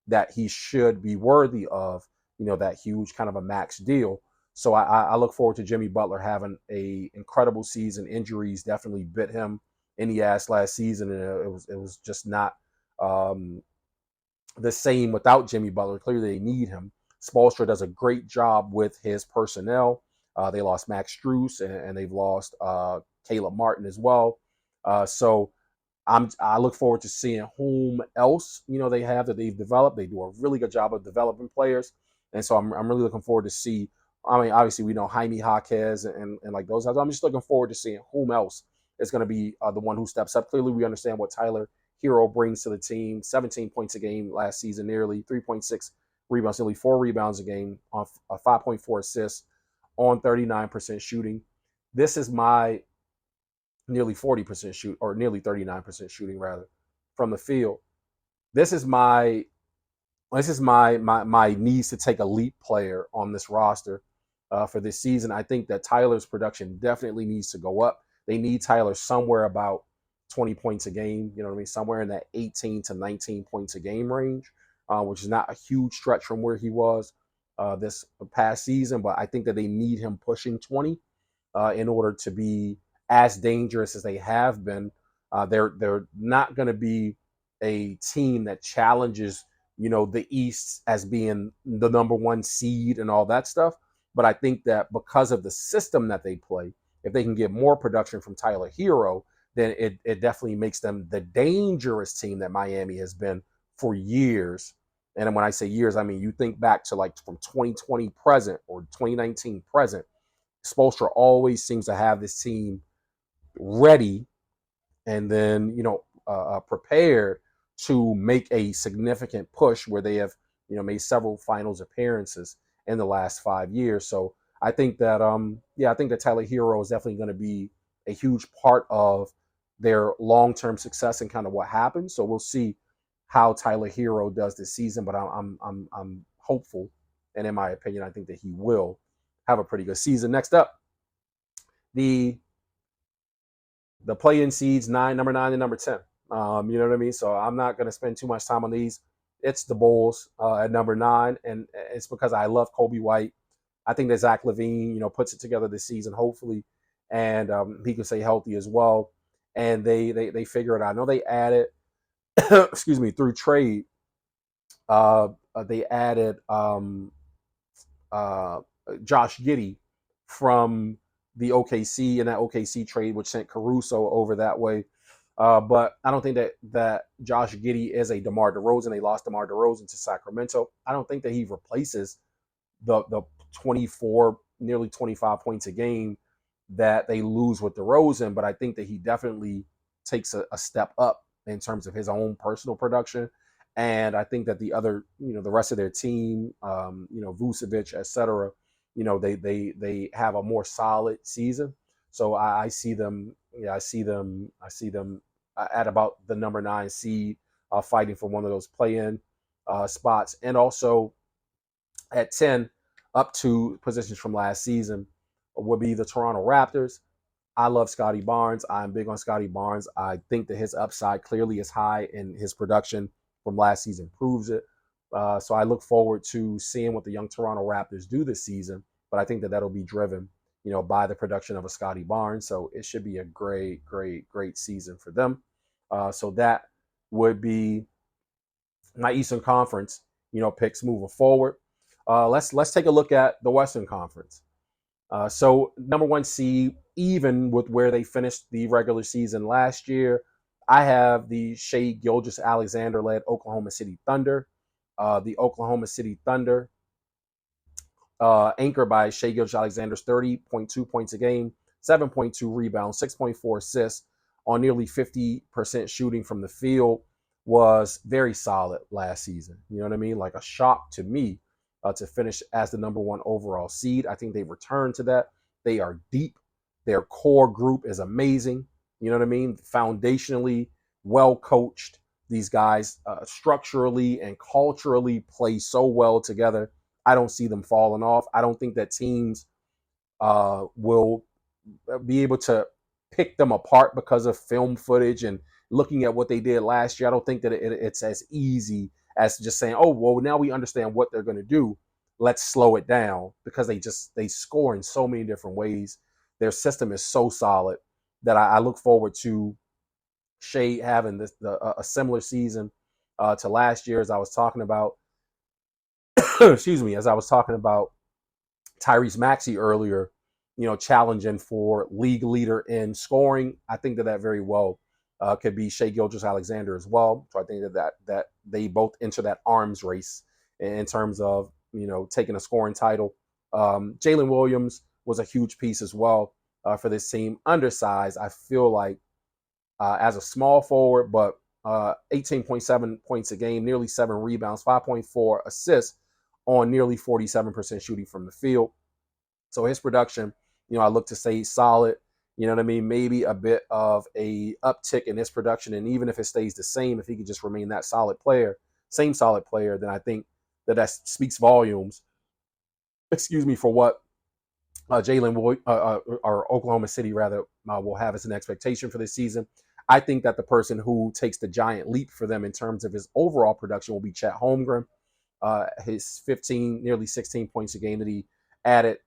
that he should be worthy of, that huge kind of a max deal. So I look forward to Jimmy Butler having a incredible season. Injuries definitely bit him in the ass last season, and it was just not the same without Jimmy Butler. Clearly, they need him. Spoelstra does a great job with his personnel. They lost Max Strus, and they've lost Caleb Martin as well. So I look forward to seeing whom else they have that they've developed. They do a really good job of developing players, and so I'm really looking forward to see. I mean, obviously we know Jaime Jaquez and like those guys. I'm just looking forward to seeing whom else is going to be the one who steps up. Clearly, we understand what Tyler Hero brings to the team. 17 points a game last season, nearly 3.6 rebounds, nearly 4 rebounds a game, on 5.4 assists, on 39% shooting. This is my nearly 40% shoot, or nearly 39% shooting rather, from the field. This is my needs to take a leap player on this roster for this season. I think that Tyler's production definitely needs to go up. They need Tyler somewhere about 20 points a game, you know what I mean? Somewhere in that 18 to 19 points a game range, which is not a huge stretch from where he was this past season, but I think that they need him pushing 20 in order to be as dangerous as they have been. They're not going to be a team that challenges, the East as being the number one seed and all that stuff. But I think that because of the system that they play, if they can get more production from Tyler Hero, then it definitely makes them the dangerous team that Miami has been for years. And when I say years, I mean, you think back to like from 2020 present or 2019 present, Spoelstra always seems to have this team ready and then prepared to make a significant push where they have made several finals appearances in the last 5 years. So I think that I think that Tyler Hero is definitely going to be a huge part of their long-term success and kind of what happens. So we'll see how Tyler Hero does this season, but I'm hopeful, and in my opinion, I think that he will have a pretty good season. Next up, the play-in seeds, number 9 and number 10. You know what I mean? So I'm not going to spend too much time on these. It's the Bulls at number 9, and it's because I love Kobe White. I think that Zach LaVine, puts it together this season, hopefully, and he can stay healthy as well. And they figure it out. I know they added, excuse me, through trade, they added Josh Giddey from the OKC, and that OKC trade, which sent Caruso over that way. But I don't think that Josh Giddey is a DeMar DeRozan. They lost DeMar DeRozan to Sacramento. I don't think that he replaces the 24, nearly 25 points a game that they lose with DeRozan, but I think that he definitely takes a step up in terms of his own personal production. And I think that the other, the rest of their team, Vucevic, et cetera, they have a more solid season. So I see them, I see them at about the number 9 seed, fighting for one of those play-in spots, and also at 10, up to positions from last season, would be the Toronto Raptors. I love Scotty Barnes. I'm big on Scotty Barnes. I think that his upside clearly is high, and his production from last season proves it. So I look forward to seeing what the young Toronto Raptors do this season, but I think that that'll be driven, by the production of a Scotty Barnes. So it should be a great, great, great season for them. So that would be my Eastern Conference, picks moving forward. Let's take a look at the Western Conference. So number 1 seed, even with where they finished the regular season last year, I have the Shai Gilgeous-Alexander-led Oklahoma City Thunder. The Oklahoma City Thunder, anchored by Shai Gilgeous-Alexander's 30.2 points a game, 7.2 rebounds, 6.4 assists on nearly 50% shooting from the field, was very solid last season. You know what I mean? Like a shock to me to finish as the number 1 overall seed. I think they've returned to that. They are deep. Their core group is amazing. You know what I mean? Foundationally well coached. These guys structurally and culturally play so well together. I don't see them falling off. I don't think that teams will be able to pick them apart because of film footage and looking at what they did last year. I don't think that it's as easy as just saying, "Oh, well, now we understand what they're going to do. Let's slow it down," because they score in so many different ways. Their system is so solid that I look forward to Shea having a similar season to last year, as I was talking about. Excuse me, as I was talking about Tyrese Maxey earlier, challenging for league leader in scoring. I think that very well could be Shea Gilgeous-Alexander as well. So I think that they both enter that arms race in terms of taking a scoring title. Jalen Williams was a huge piece as well for this team. Undersized, I feel like as a small forward, but 18.7 points a game, nearly 7 rebounds, 5.4 assists on nearly 47% shooting from the field. So his production, I look to say solid. You know what I mean? Maybe a bit of a uptick in his production, and even if it stays the same, if he could just remain that solid player, same solid player, then I think that speaks volumes. Excuse me, for what or Oklahoma City rather will have as an expectation for this season. I think that the person who takes the giant leap for them in terms of his overall production will be Chet Holmgren. His 15, nearly 16 points a game that he added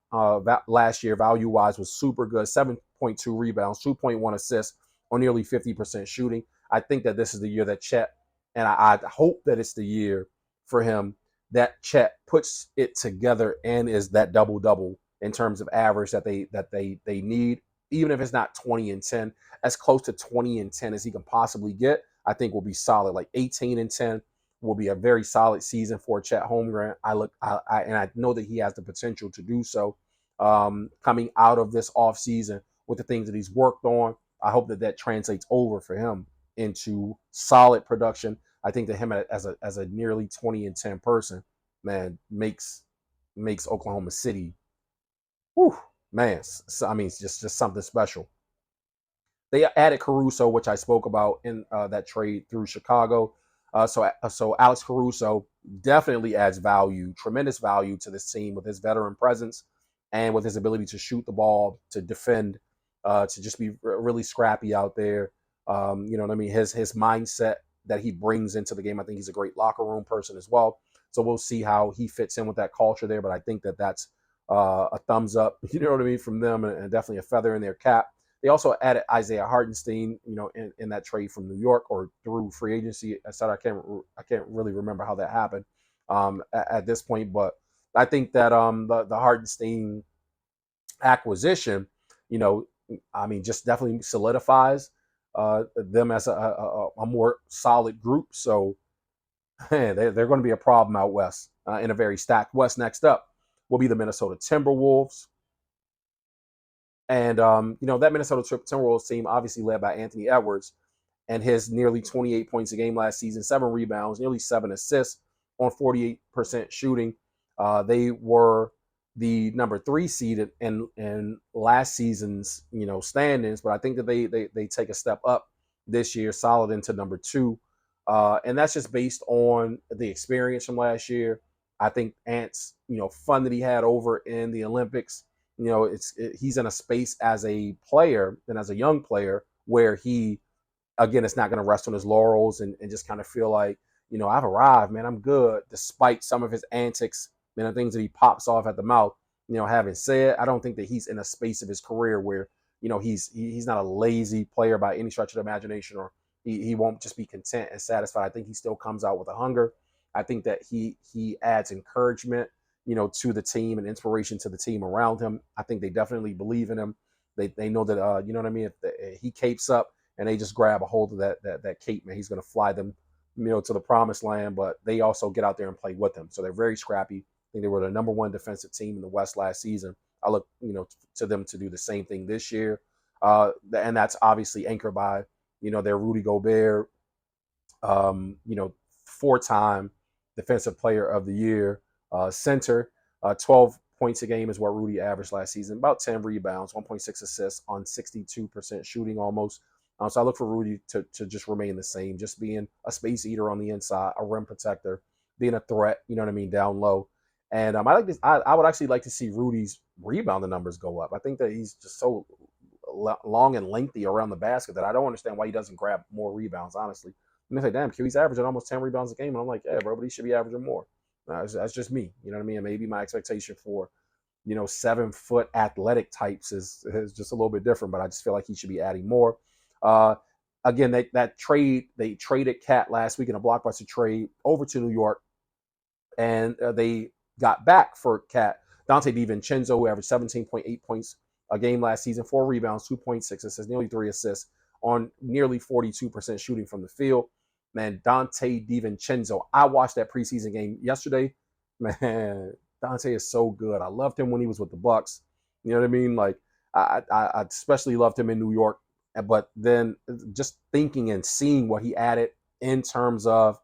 last year, value-wise, was super good. 7.2 rebounds, 2.1 assists on nearly 50% shooting. I think that this is the year that Chet, and I hope that it's the year for him that Chet puts it together and is that double-double in terms of average that they need. Even if it's not 20 and 10, as close to 20 and 10 as he can possibly get, I think will be solid. Like 18 and 10 will be a very solid season for Chet Holmgren. And I know that he has the potential to do so. Coming out of this offseason with the things that he's worked on, I hope that translates over for him into solid production. I think that him as a nearly 20 and 10 person, man, makes Oklahoma City, whew, man. So, I mean, it's just something special. They added Caruso, which I spoke about in that trade through Chicago. So Alex Caruso definitely adds value, tremendous value to this team with his veteran presence and with his ability to shoot the ball, to defend, to just be really scrappy out there. You know what I mean? His mindset that he brings into the game. I think he's a great locker room person as well. So we'll see how he fits in with that culture there. But I think that's a thumbs up, you know what I mean, from them, and definitely a feather in their cap. They also added Isaiah Hartenstein, in that trade from New York or through free agency. I can't really remember how that happened at this point, but I think that the Hartenstein acquisition, you know, I mean, just definitely solidifies them as a more solid group. So they're going to be a problem out west in a very stacked West. Next up will be the Minnesota Timberwolves. And, that Minnesota Timberwolves team, obviously led by Anthony Edwards and his nearly 28 points a game last season, 7 rebounds, nearly 7 assists on 48% shooting. They were the number 3 seed in last season's, standings, but I think that they take a step up this year, solid into number 2. And that's just based on the experience from last year. I think Ant's, fun that he had over in the Olympics, he's in a space as a player and as a young player where he, again, it's not going to rest on his laurels and just kind of feel like, I've arrived, man, I'm good, despite some of his antics and the things that he pops off at the mouth. Having said, I don't think that he's in a space of his career where, he's not a lazy player by any stretch of the imagination, or he won't just be content and satisfied. I think he still comes out with a hunger. I think that he adds encouragement, to the team and inspiration to the team around him. I think they definitely believe in him. They know that, you know what I mean? If he capes up and they just grab a hold of that cape, man, he's going to fly them, to the promised land. But they also get out there and play with him. So they're very scrappy. I think they were the number 1 defensive team in the West last season. I look, to them to do the same thing this year. And that's obviously anchored by, their Rudy Gobert, 4-time defensive player of the year, center. 12 points a game is what Rudy averaged last season. About 10 rebounds, 1.6 assists on 62% shooting almost. So I look for Rudy to just remain the same, just being a space eater on the inside, a rim protector, being a threat, down low. And I like this. I would actually like to see Rudy's rebounding numbers go up. I think that he's just so long and lengthy around the basket that I don't understand why he doesn't grab more rebounds. Honestly, I mean, say, damn, Q, he's averaging almost 10 rebounds a game, and I'm like, yeah, bro, but he should be averaging more. That's just me. You know what I mean? And maybe my expectation for 7-foot athletic types is just a little bit different, but I just feel like he should be adding more. Uh, Again, that trade, they traded Cat last week in a blockbuster trade over to New York, and they got back for Cat Dante DiVincenzo, who averaged 17.8 points a game last season, 4 rebounds, 2.6 assists, nearly 3 assists on nearly 42% shooting from the field. Man, Dante DiVincenzo, I watched that preseason game yesterday. Man, Dante is so good. I loved him when he was with the Bucks. You know what I mean? Like I especially loved him in New York. But then just thinking and seeing what he added in terms of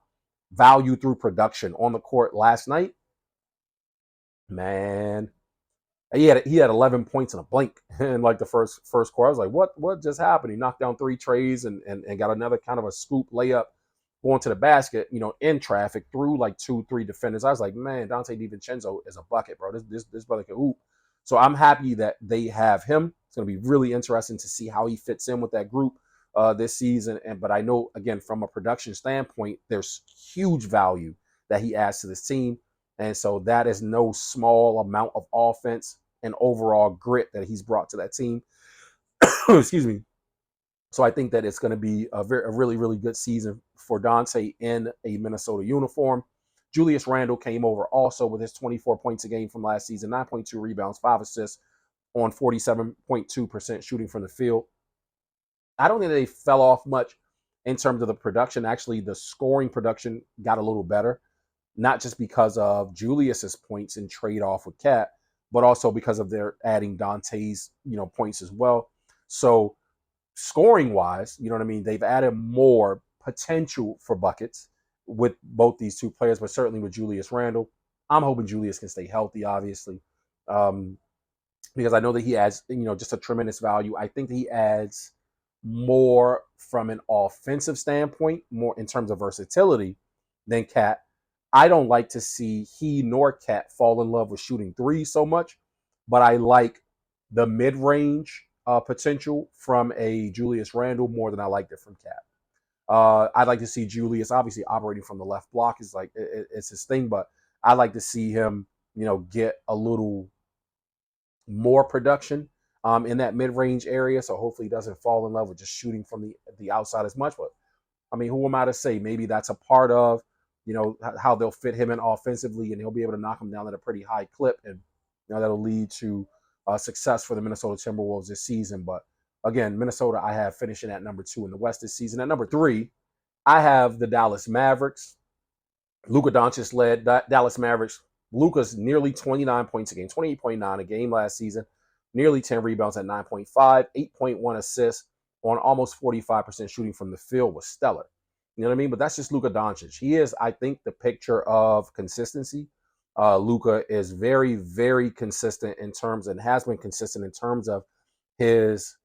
value through production on the court last night, man, he had 11 points in a blink in like the first quarter. I was like, what just happened? He knocked down 3 trays and got another kind of a scoop layup going to the basket, in traffic through like 2-3 defenders. I was like, man, Dante DiVincenzo is a bucket, bro. This brother can hoop. So I'm happy that they have him. It's going to be really interesting to see how he fits in with that group this season. But I know, again, from a production standpoint, there's huge value that he adds to this team. And so that is no small amount of offense and overall grit that he's brought to that team. Excuse me. So I think that it's going to be a really, really good season for Dante in a Minnesota uniform. Julius Randle came over also with his 24 points a game from last season, 9.2 rebounds, 5 assists on 47.2% shooting from the field. I don't think they fell off much in terms of the production. Actually, the scoring production got a little better, not just because of Julius's points in trade off with Cat, but also because of their adding Dante's, points as well. So scoring wise, you know what I mean? They've added more potential for buckets with both these two players, but certainly with Julius Randle. I'm hoping Julius can stay healthy, obviously, because I know that he adds, just a tremendous value. I think that he adds more from an offensive standpoint, more in terms of versatility than Cat. I don't like to see he nor Cat fall in love with shooting threes so much, but I like the mid-range potential from a Julius Randle more than I liked it from Cat. I'd like to see Julius obviously operating from the left block is like it's his thing, but I like to see him, get a little more production in that mid-range area. So hopefully he doesn't fall in love with just shooting from the outside as much. But I mean, who am I to say? Maybe that's a part of, how they'll fit him in offensively, and he'll be able to knock him down at a pretty high clip, and that'll lead to success for the Minnesota Timberwolves this season. But again, Minnesota, I have finishing at number 2 in the West this season. At number 3, I have the Dallas Mavericks. Luka Doncic led Dallas Mavericks. Luka's nearly 29 points a game, 28.9 a game last season, nearly 10 rebounds at 9.5, 8.1 assists on almost 45% shooting from the field was stellar. You know what I mean? But that's just Luka Doncic. He is, I think, the picture of consistency. Luka is very, very consistent in terms, and has been consistent in terms of his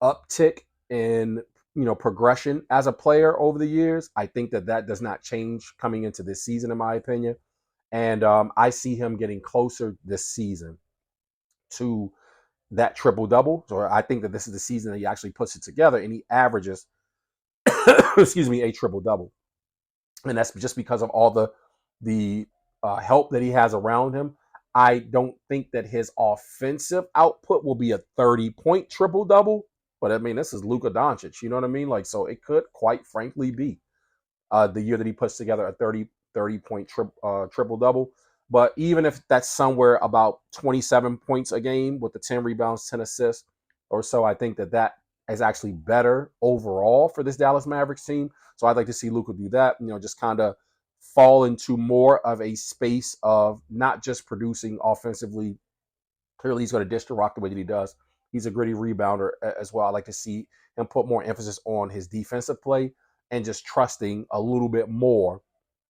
uptick in progression as a player over the years. I think that does not change coming into this season, in my opinion. And I see him getting closer this season to that triple double. So I think that this is the season that he actually puts it together and he averages, excuse me, a triple double. And that's just because of all the help that he has around him. I don't think that his offensive output will be a 30-point triple double, but I mean, this is Luka Doncic. You know what I mean? Like, so it could quite frankly be the year that he puts together a 30-point triple double. But even if that's somewhere about 27 points a game with the 10 rebounds, 10 assists or so, I think that is actually better overall for this Dallas Mavericks team. So I'd like to see Luka do that, just kind of fall into more of a space of not just producing offensively. Clearly, he's going to dish the rock the way that he does. He's a gritty rebounder as well. I like to see him put more emphasis on his defensive play and just trusting a little bit more.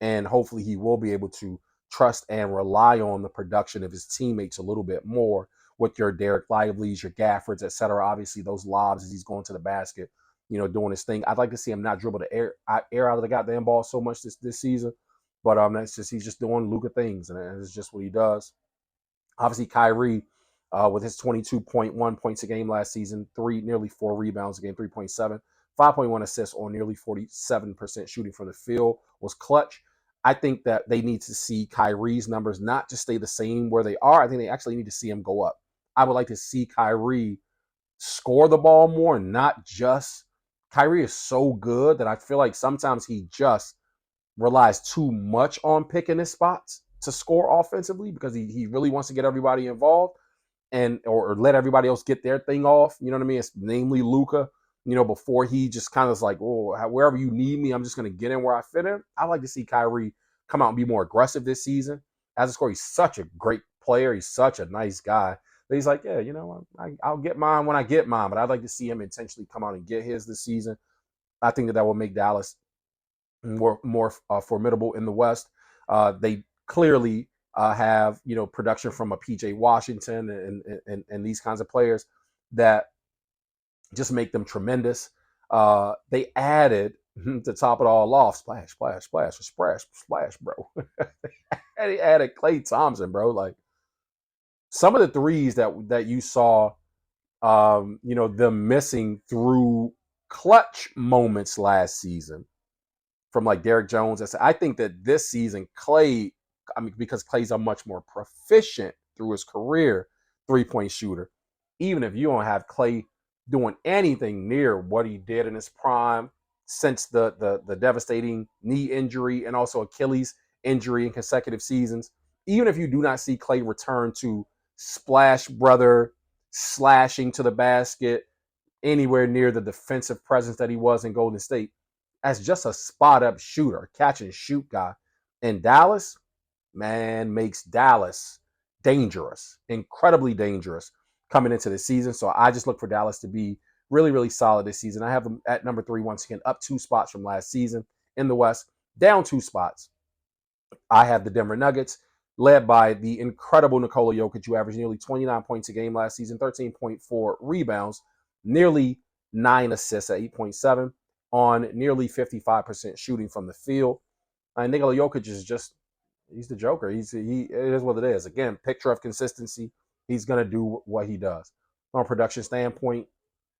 And hopefully he will be able to trust and rely on the production of his teammates a little bit more with your Derek Lively's, your Gaffords, et cetera. Obviously, those lobs as he's going to the basket, doing his thing. I'd like to see him not dribble the air out of the goddamn ball so much this season. But that's just he's just doing Luka things, and it's just what he does. Obviously, Kyrie with his 22.1 points a game last season, nearly 4 rebounds a game, 3.7, 5.1 assists on nearly 47% shooting from the field was clutch. I think that they need to see Kyrie's numbers not just stay the same where they are. I think they actually need to see him go up. I would like to see Kyrie score the ball more, not just. Kyrie is so good that I feel like sometimes he just relies too much on picking his spots to score offensively because he really wants to get everybody involved and or let everybody else get their thing off. You know what I mean? It's namely Luka. Before he just kind of is like, oh, wherever you need me, I'm just going to get in where I fit in. I like to see Kyrie come out and be more aggressive this season. As a scorer, he's such a great player. He's such a nice guy. But he's like, yeah, I'll get mine when I get mine. But I'd like to see him intentionally come out and get his this season. I think that will make Dallas more formidable in the West. They clearly have production from a PJ Washington and these kinds of players that just make them tremendous. They added to top it all off, splash, splash, splash, splash, splash, bro. And he added Klay Thompson, bro. Like some of the threes that you saw, them missing through clutch moments last season from like Derrick Jones. I think that this season, Klay, because Klay's a much more proficient through his career 3-point shooter, even if you don't have Klay doing anything near what he did in his prime since the devastating knee injury and also Achilles injury in consecutive seasons, even if you do not see Klay return to splash brother slashing to the basket anywhere near the defensive presence that he was in Golden State, as just a spot up shooter, catch and shoot guy in Dallas, man, makes Dallas dangerous, incredibly dangerous coming into the season. So I just look for Dallas to be really, really solid this season. I have them at number 3 once again, up 2 spots from last season in the West, down 2 spots. I have the Denver Nuggets, led by the incredible Nikola Jokic, who averaged nearly 29 points a game last season, 13.4 rebounds, nearly 9 assists at 8.7 on nearly 55% shooting from the field. And Nikola Jokic is he's the Joker. It is what it is. Again, picture of consistency. He's going to do what he does. From a production standpoint,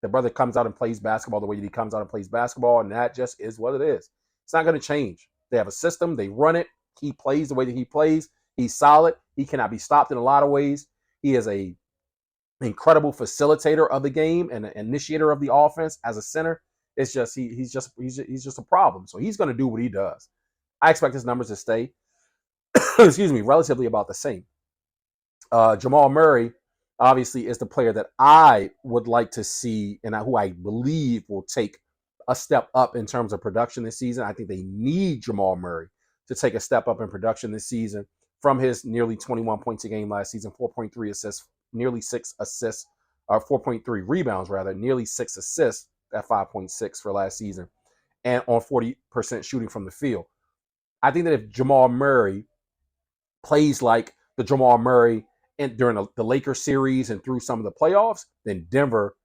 the brother comes out and plays basketball the way that he comes out and plays basketball, and that just is what it is. It's not going to change. They have a system. They run it. He plays the way that he plays. He's solid. He cannot be stopped in a lot of ways. He is a incredible facilitator of the game and an initiator of the offense as a center. It's just he's just a problem. So he's going to do what he does. I expect his numbers to stay, excuse me, relatively about the same. Jamal Murray obviously is the player that I would like to see and who I believe will take a step up in terms of production this season. I think they need Jamal Murray to take a step up in production this season from his nearly 21 points a game last season, 4.3 assists, nearly 6 assists, or 4.3 rebounds rather, nearly 6 assists at 5.6 for last season, and on 40% shooting from the field. I think that if Jamal Murray plays like the Jamal Murray during the Lakers series and through some of the playoffs, then Denver,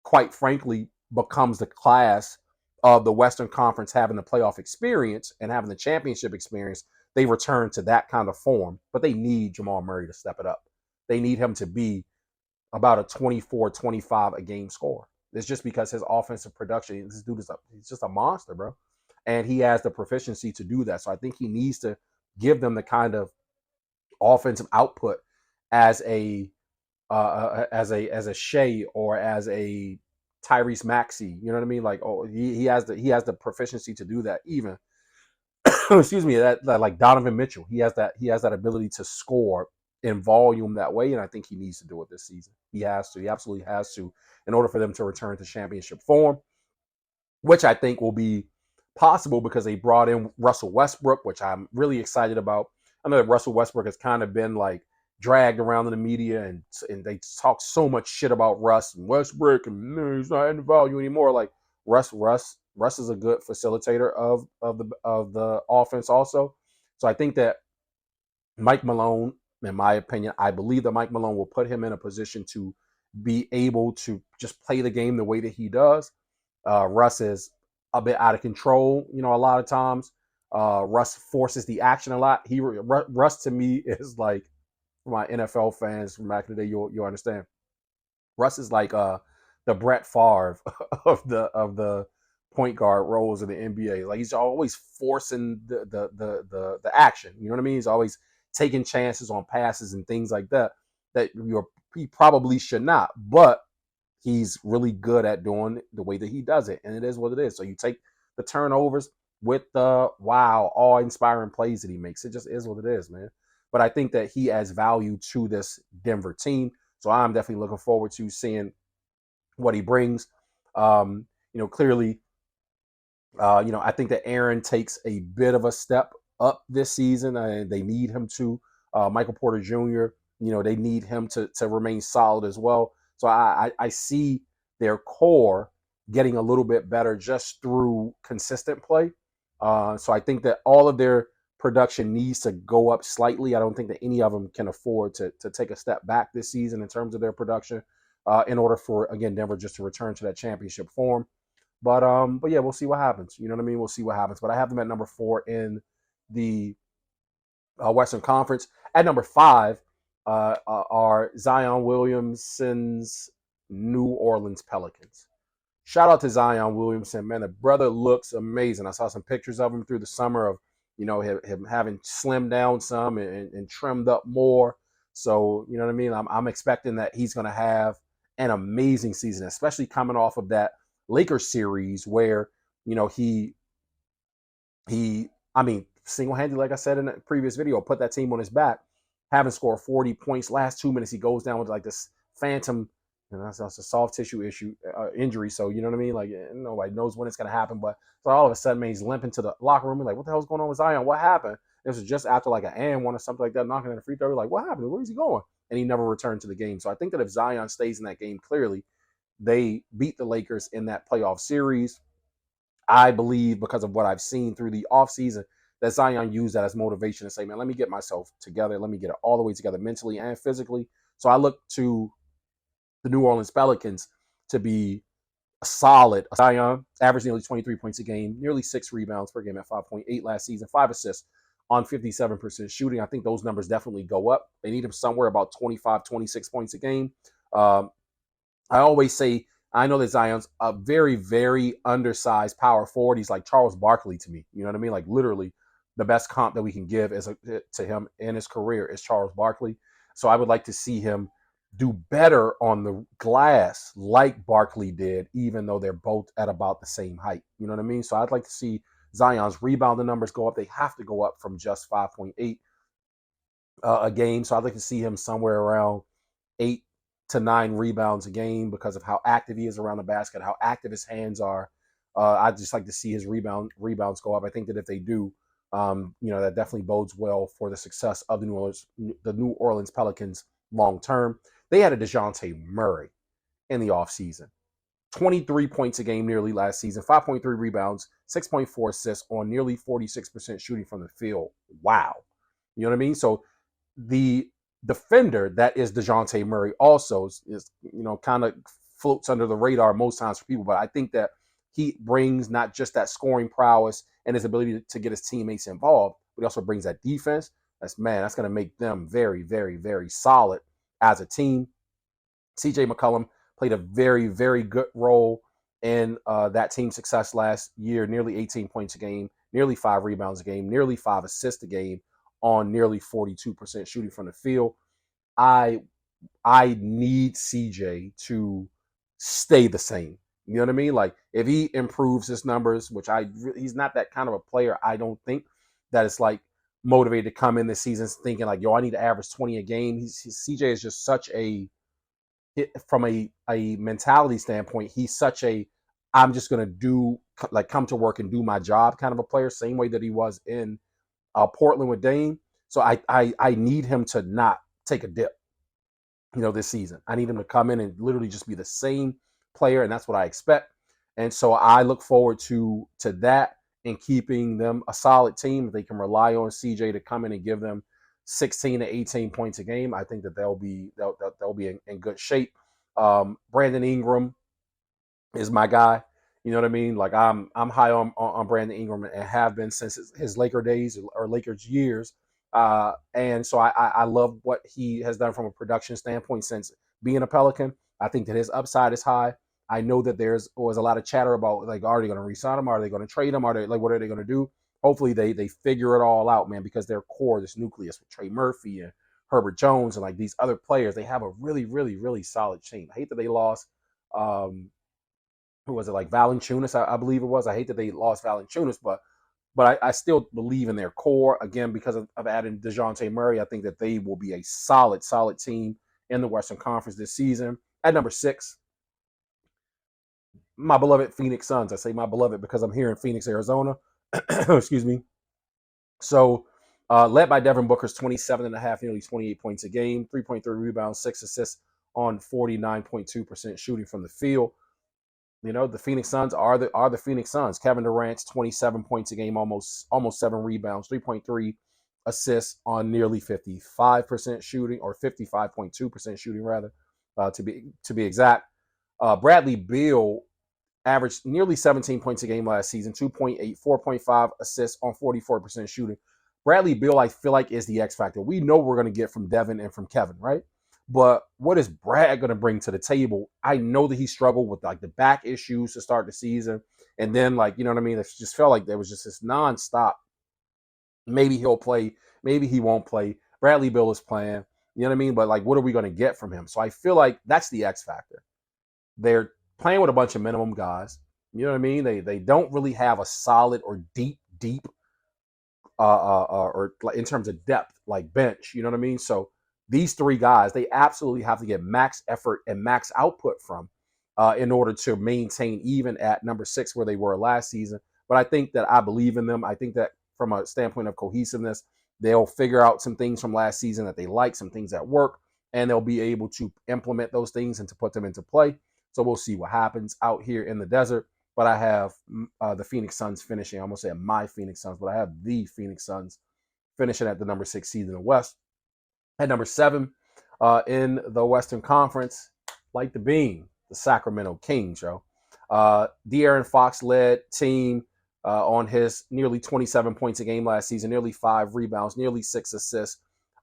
quite frankly, becomes the class of the Western Conference having the playoff experience and having the championship experience. They return to that kind of form, but they need Jamal Murray to step it up. They need him to be about a 24, 25 a game score. It's just because his offensive production, this dude he's just a monster, bro. And he has the proficiency to do that. So I think he needs to give them the kind of offensive output as a Shea or as a Tyrese Maxey. You know what I mean? Like, oh, he has the proficiency to do that. Even excuse me, that like Donovan Mitchell, he has that ability to score in volume that way, and I think he needs to do it this season. He has to. He absolutely has to, in order for them to return to championship form, which I think will be possible because they brought in Russell Westbrook, which I'm really excited about. I know that Russell Westbrook has kind of been like dragged around in the media, and they talk so much shit about Russ and Westbrook, and no, he's not in value anymore. Like Russ is a good facilitator of the offense also. So I think that Mike Malone, in my opinion, I believe that Mike Malone will put him in a position to be able to just play the game the way that he does. Russ is a bit out of control, a lot of times. Russ forces the action a lot. Russ to me is like, for my NFL fans from back in the day, you'll understand. Russ is like the Brett Favre of the point guard roles in the NBA. Like he's always forcing the action. You know what I mean? He's always taking chances on passes and things like that he probably should not. But he's really good at doing the way that he does it, and it is what it is. So you take the turnovers with the awe-inspiring plays that he makes. It just is what it is, man. But I think that he adds value to this Denver team. So I'm definitely looking forward to seeing what he brings. Clearly, I think that Aaron takes a bit of a step up this season, and they need him to. Michael Porter Jr., they need him to remain solid as well. So I see their core getting a little bit better just through consistent play. So I think that all of their production needs to go up slightly. I don't think that any of them can afford to take a step back this season in terms of their production in order for, again, Denver just to return to that championship form. But yeah, we'll see what happens. You know what I mean? We'll see what happens. But I have them at number 4 in the Western Conference. At number 5 are Zion Williamson's New Orleans Pelicans. Shout out to Zion Williamson, man. The brother looks amazing. I saw some pictures of him through the summer of, him having slimmed down some and trimmed up more. So, you know what I mean? I'm expecting that he's going to have an amazing season, especially coming off of that Lakers series where, he single-handedly, like I said in the previous video, put that team on his back, having scored 40 points. Last 2 minutes, he goes down with like this phantom, that's a soft tissue injury. So, you know what I mean? Like, nobody knows when it's going to happen. But so all of a sudden, man, he's limping to the locker room. Like, what the hell's going on with Zion? What happened? This was just after like an and one or something like that, knocking in the free throw. We're like, what happened? Where is he going? And he never returned to the game. So I think that if Zion stays in that game, clearly they beat the Lakers in that playoff series. I believe, because of what I've seen through the offseason, that Zion used that as motivation to say, man, let me get myself together. Let me get it all the way together mentally and physically. So I look to the New Orleans Pelicans to be a solid. Zion averaged nearly 23 points a game, nearly 6 rebounds per game at 5.8 last season, 5 assists on 57% shooting. I think those numbers definitely go up. They need him somewhere about 25, 26 points a game. I always say, I know that Zion's a very, very undersized power forward. He's like Charles Barkley to me. You know what I mean? Like literally the best comp that we can give to him in his career is Charles Barkley. So I would like to see him do better on the glass like Barkley did, even though they're both at about the same height. You know what I mean? So I'd like to see Zion's rebounding numbers go up. They have to go up from just 5.8 a game. So I'd like to see him somewhere around 8 to 9 rebounds a game because of how active he is around the basket, how active his hands are. I'd just like to see his rebounds go up. I think that if they do, that definitely bodes well for the success of the New Orleans Pelicans long term. They had a DeJounte Murray in the offseason. 23 points a game nearly last season, 5.3 rebounds, 6.4 assists on nearly 46% shooting from the field. Wow. You know what I mean? So the defender that is DeJounte Murray also is kind of floats under the radar most times for people, but I think that he brings not just that scoring prowess and his ability to get his teammates involved, but he also brings that defense. That's going to make them very, very, very solid as a team. CJ McCollum played a very, very good role in that team's success last year, nearly 18 points a game, nearly 5 rebounds a game, nearly 5 assists a game on nearly 42% shooting from the field. I need CJ to stay the same. You know what I mean? Like if he improves his numbers, which he's not that kind of a player. I don't think that it's like motivated to come in this season thinking like, yo, I need to average 20 a game. CJ is just such from a mentality standpoint, he's such I'm just going to come to work and do my job kind of a player, same way that he was in Portland with Dame. So I need him to not take a dip, this season. I need him to come in and literally just be the same player, and that's what I expect. And so I look forward to that and keeping them a solid team. If they can rely on CJ to come in and give them 16 to 18 points a game, I think that they'll be in good shape. Brandon Ingram is my guy. You know what I mean? Like I'm high on Brandon Ingram and have been since his Laker days or Lakers years. And so I love what he has done from a production standpoint since being a Pelican. I think that his upside is high. I know that was a lot of chatter about like, are they going to re-sign him? Are they going to trade him? Are they like, what are they going to do? Hopefully they figure it all out, man, because their core, this nucleus with Trey Murphy and Herbert Jones and like these other players, they have a really, really, really solid team. I hate that they lost. Who was it, like Valanciunas? I believe it was. I hate that they lost Valanciunas, but I still believe in their core again because of adding DeJounte Murray. I think that they will be a solid, solid team in the Western Conference this season. At number 6, my beloved Phoenix Suns. I say my beloved because I'm here in Phoenix, Arizona. Excuse me. So, led by Devin Booker's 27 and a half, nearly 28 points a game, 3.3 rebounds, 6 assists on 49.2% shooting from the field. You know, the Phoenix Suns are the Phoenix Suns. Kevin Durant's 27 points a game, almost 7 rebounds, 3.3 assists on nearly 55% shooting, or 55.2% shooting rather, to be exact. Bradley Beal averaged nearly 17 points a game last season, 2.8, 4.5 assists on 44% shooting. Bradley Beal, I feel like, is the X factor. We know we're going to get from Devin and from Kevin, right? But what is Brad going to bring to the table? I know that he struggled with like the back issues to start the season. And then, like, you know what I mean? It just felt like there was just this nonstop. Maybe he'll play, maybe he won't play. Bradley Beal is playing. You know what I mean? But like, what are we going to get from him? So I feel like that's the X factor. They're playing with a bunch of minimum guys. You know what I mean? They don't really have a solid or deep or in terms of depth, like bench. You know what I mean? So these 3 guys, they absolutely have to get max effort and max output from in order to maintain even at number 6 where they were last season. But I think that I believe in them. I think that from a standpoint of cohesiveness, they'll figure out some things from last season that they like, some things that work, and they'll be able to implement those things and to put them into play. So we'll see what happens out here in the desert. But I have the Phoenix Suns finishing. I almost said my Phoenix Suns, but I have the Phoenix Suns finishing at the number 6 seed in the West. At number 7 in the Western Conference, like the beam, the Sacramento Kings, yo. De'Aaron Fox led team on his nearly 27 points a game last season, nearly 5 rebounds, nearly 6 assists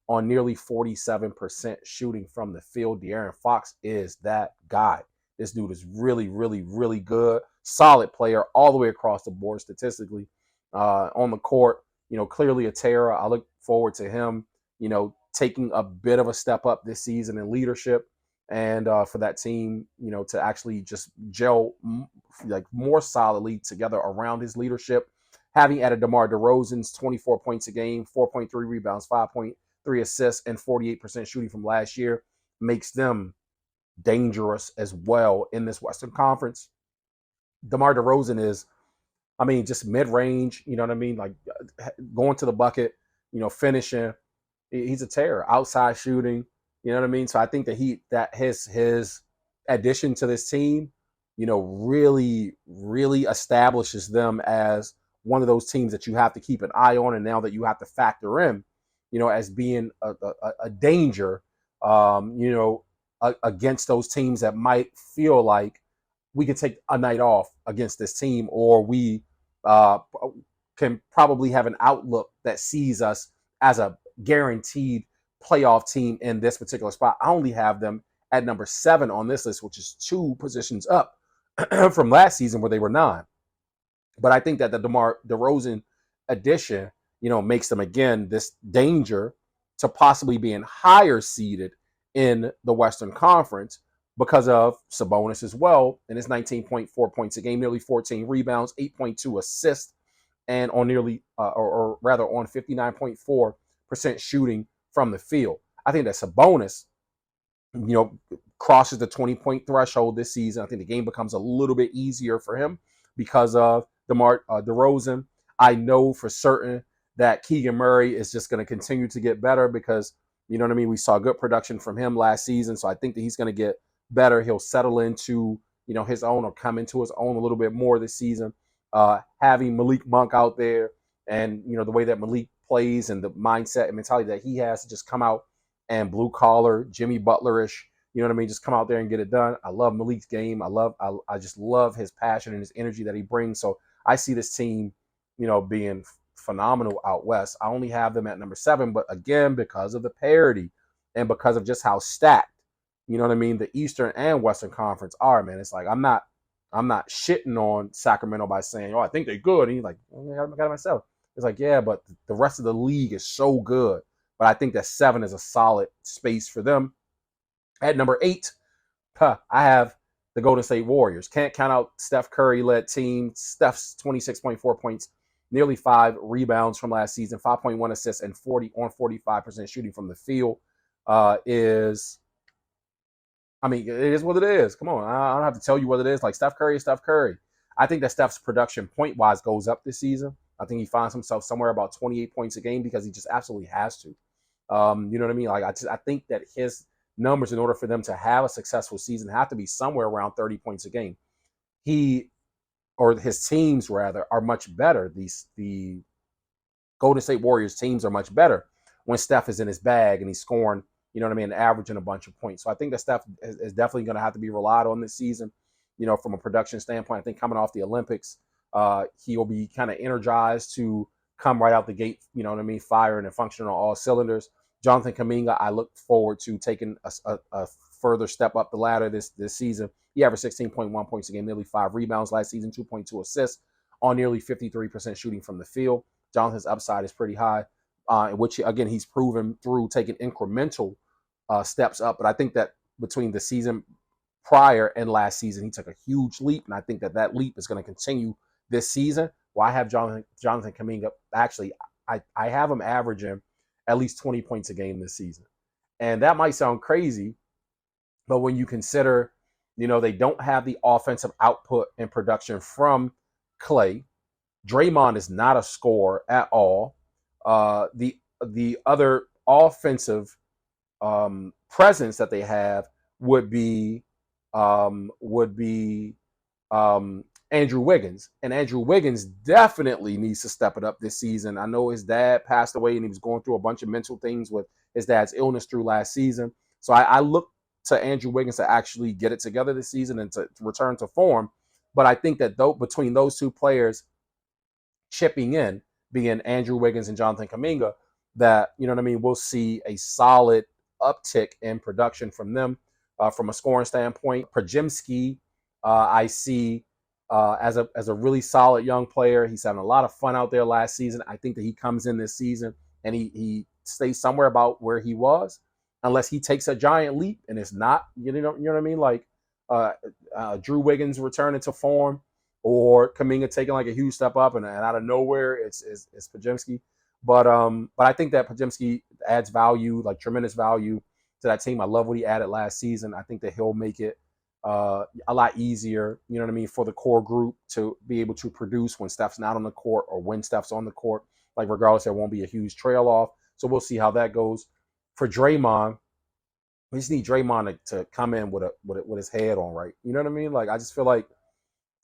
on nearly 47% shooting from the field. De'Aaron Fox is that guy. This dude is really, really, really good. Solid player all the way across the board statistically. On the court, you know, clearly a terror. I look forward to him, you know, taking a bit of a step up this season in leadership and for that team, you know, to actually just gel like more solidly together around his leadership. Having added DeMar DeRozan's 24 points a game, 4.3 rebounds, 5.3 assists, and 48% shooting from last year makes them dangerous as well in this Western Conference. DeMar DeRozan is, I mean, just mid-range, you know what I mean? Like going to the bucket, you know, finishing. He's a terror, outside shooting, you know what I mean? So I think that his addition to this team, you know, really, really establishes them as one of those teams that you have to keep an eye on, and now that you have to factor in, you know, as being a danger, you know, against those teams that might feel like we could take a night off against this team, or we uh, can probably have an outlook that sees us as a guaranteed playoff team in this particular spot. I only have them at number 7 on this list, which is 2 positions up from last season where they were 9. But I think that the DeMar DeRozan addition, you know, makes them again this danger to possibly being higher seeded in the Western Conference because of Sabonis as well, and his 19.4 points a game, nearly 14 rebounds, 8.2 assists, and on nearly, or rather on 59.4% shooting from the field. I think that Sabonis, you know, crosses the 20-point threshold this season. I think the game becomes a little bit easier for him because of DeMar DeRozan. I know for certain that Keegan Murray is just going to continue to get better because, you know what I mean, we saw good production from him last season. So I think that he's going to get better. He'll settle into, you know, his own, or come into his own a little bit more this season. Having Malik Monk out there, and, you know, the way that Malik plays and the mindset and mentality that he has to just come out and blue collar, Jimmy Butler-ish, You know what I mean? Just come out there and get it done. I love Malik's game. I just love his passion and his energy that he brings. So I see this team, being phenomenal out west. I only have them at number 7, but again, because of the parity and because of just how stacked, you know what I mean, the Eastern and Western Conference are, man. It's like I'm not shitting on Sacramento by saying, oh, I think they're good. And he's like, I got it myself. It's like, yeah, but the rest of the league is so good. But I think that 7 is a solid space for them. At number 8, I have the Golden State Warriors. Can't count out Steph Curry-led team. Steph's 26.4 points, nearly 5 rebounds from last season, 5.1 assists, and 45% shooting from the field it is what it is. Come on, I don't have to tell you what it is. Like Steph Curry is Steph Curry. I think that Steph's production point-wise goes up this season. I think he finds himself somewhere about 28 points a game because he just absolutely has to. You know what I mean? Like I think that his numbers, in order for them to have a successful season, have to be somewhere around 30 points a game. His teams rather are much better. The Golden State Warriors teams are much better when Steph is in his bag and he's scoring, you know what I mean, averaging a bunch of points. So I think that Steph is definitely going to have to be relied on this season, from a production standpoint. I think coming off the Olympics, he'll be kind of energized to come right out the gate, you know what I mean, firing and functioning on all cylinders. Jonathan Kuminga, I look forward to taking a further step up the ladder this season. He averaged 16.1 points a game, nearly 5 rebounds last season, 2.2 assists on nearly 53% shooting from the field. Jonathan's upside is pretty high, which, again, he's proven through taking incremental steps up. But I think that between the season prior and last season, he took a huge leap, and I think that leap is going to continue this season. Well, I have Jonathan Kuminga. Actually, I have him averaging at least 20 points a game this season. And that might sound crazy, but when you consider, they don't have the offensive output and production from Clay. Draymond is not a scorer at all. The other offensive presence that they have would be Andrew Wiggins. And Andrew Wiggins definitely needs to step it up this season. I know his dad passed away and he was going through a bunch of mental things with his dad's illness through last season. So I look to Andrew Wiggins to actually get it together this season and to return to form. But I think that between those two players chipping in, being Andrew Wiggins and Jonathan Kuminga, that, we'll see a solid uptick in production from them from a scoring standpoint. Przemski, I see as a really solid young player. He's having a lot of fun out there last season. I think that he comes in this season and he stays somewhere about where he was, unless he takes a giant leap, and it's not, you know what I mean? Like Drew Wiggins returning to form, or Kuminga taking like a huge step up, and out of nowhere it's Przemski. But I think that Przemski adds value, like tremendous value to that team. I love what he added last season. I think that he'll make it a lot easier, you know what I mean, for the core group to be able to produce when Steph's not on the court or when Steph's on the court. Like regardless, there won't be a huge trail off. So we'll see how that goes. For Draymond, we just need Draymond to come in with his head on right. You know what I mean? Like I feel like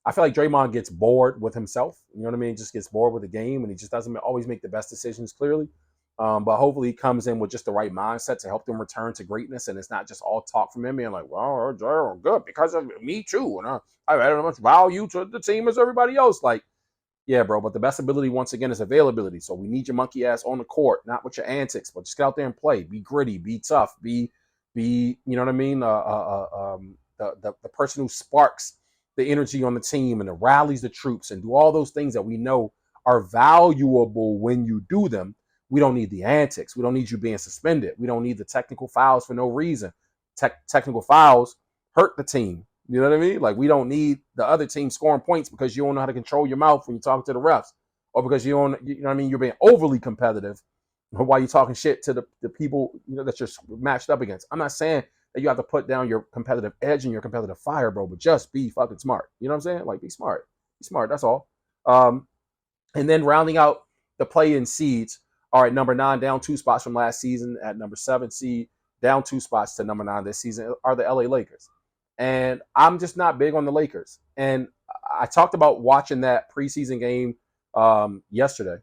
Draymond gets bored with himself. You know what I mean? Just gets bored with the game, and he just doesn't always make the best decisions clearly. But hopefully he comes in with just the right mindset to help them return to greatness, and it's not just all talk from him being like, well, they're good because of me too, and I've added as much value to the team as everybody else. Like, yeah, bro, but the best ability, once again, is availability. So we need your monkey ass on the court, not with your antics, but just get out there and play. Be gritty, be tough, be you know what I mean? The person who sparks the energy on the team and rallies the troops and do all those things that we know are valuable when you do them. We don't need the antics. We don't need you being suspended. We don't need the technical fouls for no reason. Technical fouls hurt the team. You know what I mean? Like, we don't need the other team scoring points because you don't know how to control your mouth when you talk to the refs, or because you know what I mean, you're being overly competitive while you're talking shit to the people, that you're matched up against. I'm not saying that you have to put down your competitive edge and your competitive fire, bro, but just be fucking smart. You know what I'm saying? Like, be smart. Be smart. That's all. And then rounding out the play-in seeds, all right, number 9, down 2 spots from last season. At number 7 seed, down 2 spots to number 9 this season, are the LA Lakers. And I'm just not big on the Lakers. And I talked about watching that preseason game yesterday.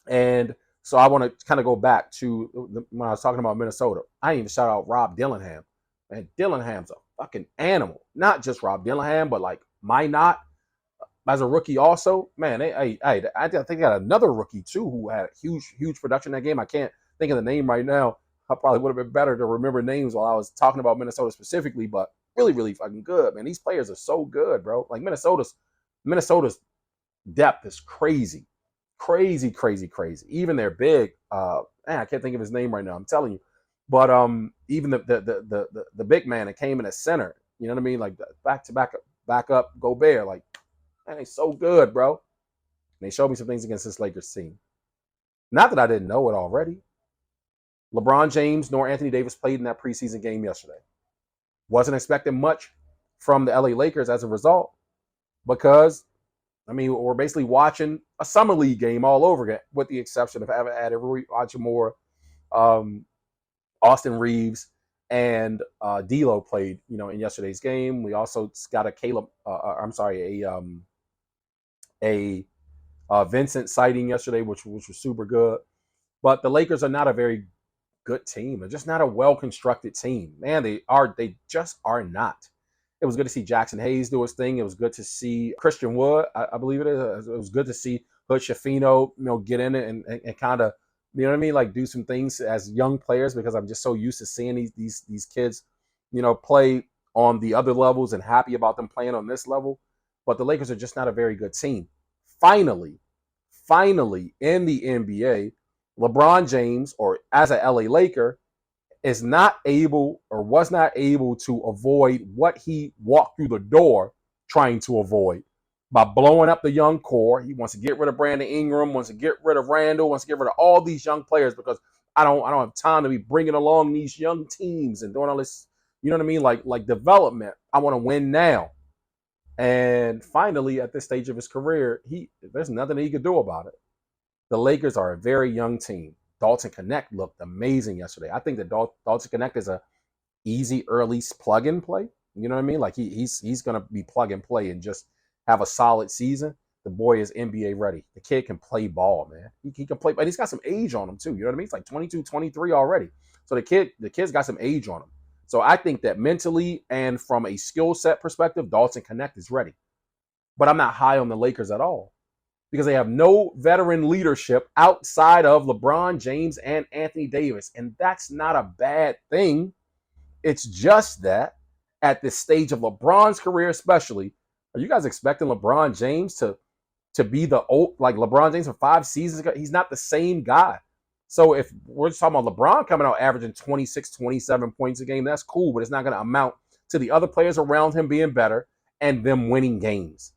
And so I want to kind of go back to when I was talking about Minnesota. I didn't even shout out Rob Dillingham. Man, Dillingham's a fucking animal. Not just Rob Dillingham, but like Minot as a rookie also. Man, I think they got another rookie too who had huge production in that game. I can't think of the name right now. I probably would have been better to remember names while I was talking about Minnesota specifically, but really fucking good, man. These players are so good, bro. Like Minnesota's depth is crazy. Crazy. Even their big, man, I can't think of his name right now. I'm telling you, but even the big man that came in at center, you know what I mean? Like back up, Gobert. Like, man, they so good, bro. And they showed me some things against this Lakers team. Not that I didn't know it already. LeBron James nor Anthony Davis played in that preseason game yesterday. Wasn't expecting much from the LA Lakers as a result because, I mean, we're basically watching a summer league game all over again, with the exception of having added watching more Austin Reeves and D'Lo played, in yesterday's game. We also got a Vincent sighting yesterday, which was super good. But the Lakers are not a very good team. They're just not a well-constructed team. Man, they just are not. It was good to see Jackson Hayes do his thing. It was good to see Christian Wood, I believe it is. It was good to see Hood Schifino, get in it and kind of, you know what I mean, like do some things as young players, because I'm just so used to seeing these kids, play on the other levels and happy about them playing on this level. But the Lakers are just not a very good team. Finally, in the NBA, LeBron James, or as a LA Laker, is not able or was not able to avoid what he walked through the door trying to avoid by blowing up the young core. He wants to get rid of Brandon Ingram, wants to get rid of Randall, wants to get rid of all these young players because I don't have time to be bringing along these young teams and doing all this, you know what I mean? Like development. I want to win now. And finally, at this stage of his career, there's nothing that he could do about it. The Lakers are a very young team. Dalton Connect looked amazing yesterday. I think that Dalton Connect is a easy early plug and play. You know what I mean? Like he's going to be plug and play and just have a solid season. The boy is NBA ready. The kid can play ball, man. He can play, but he's got some age on him too. You know what I mean? It's like 22, 23 already. So the kid's got some age on him. So I think that mentally and from a skill set perspective, Dalton Connect is ready. But I'm not high on the Lakers at all, because they have no veteran leadership outside of LeBron James and Anthony Davis. And that's not a bad thing. It's just that at this stage of LeBron's career especially, are you guys expecting LeBron James to be the old, like LeBron James for 5 seasons ago? He's not the same guy. So if we're just talking about LeBron coming out averaging 26, 27 points a game, that's cool, but it's not going to amount to the other players around him being better and them winning games.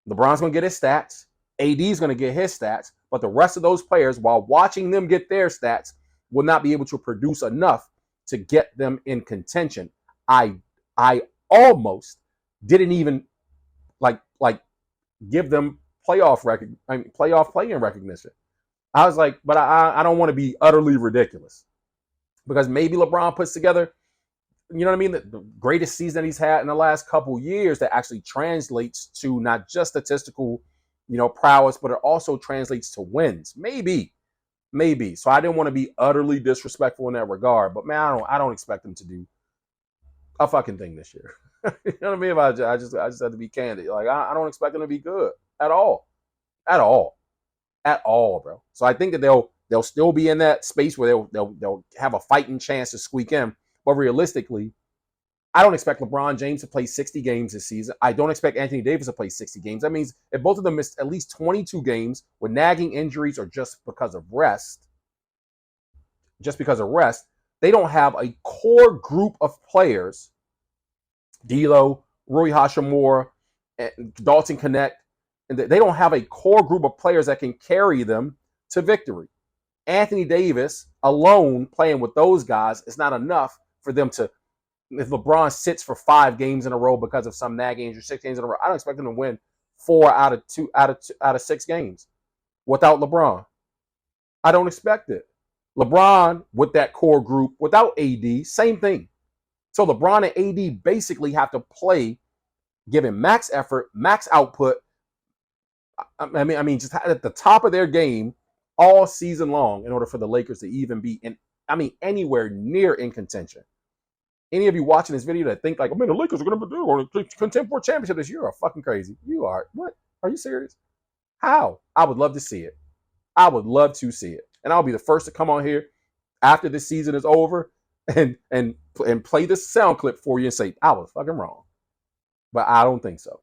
LeBron's going to get his stats. AD's going to get his stats, but the rest of those players, while watching them get their stats, will not be able to produce enough to get them in contention. I almost didn't even like give them playoff play-in recognition. I was like, but I don't want to be utterly ridiculous, because maybe LeBron puts together, you know what I mean, the greatest season he's had in the last couple years that actually translates to not just statistical, prowess, but it also translates to wins. Maybe. So I didn't want to be utterly disrespectful in that regard, but man, I don't expect him to do a fucking thing this year. You know what I mean? I just have to be candid. Like I don't expect him to be good at all, bro. So I think that they'll still be in that space where they'll have a fighting chance to squeak in. But realistically, I don't expect LeBron James to play 60 games this season. I don't expect Anthony Davis to play 60 games. That means if both of them missed at least 22 games with nagging injuries or just because of rest, they don't have a core group of players, D'Lo, Rui Hachimura, and Dalton Connect, and they don't have a core group of players that can carry them to victory. Anthony Davis alone playing with those guys is not enough for them to, if LeBron sits for 5 games in a row because of some nagging injury, 6 games in a row, I don't expect them to win 4 out of 6 games without LeBron. I don't expect it. LeBron with that core group, without AD, same thing. So LeBron and AD basically have to play, giving max effort, max output. I mean, just at the top of their game all season long in order for the Lakers to even be anywhere near in contention. Any of you watching this video that think like, oh man, the Lakers are going to contend for a championship this year are fucking crazy. You are. What? Are you serious? How? I would love to see it. I would love to see it. And I'll be the first to come on here after this season is over and play this sound clip for you and say, I was fucking wrong. But I don't think so.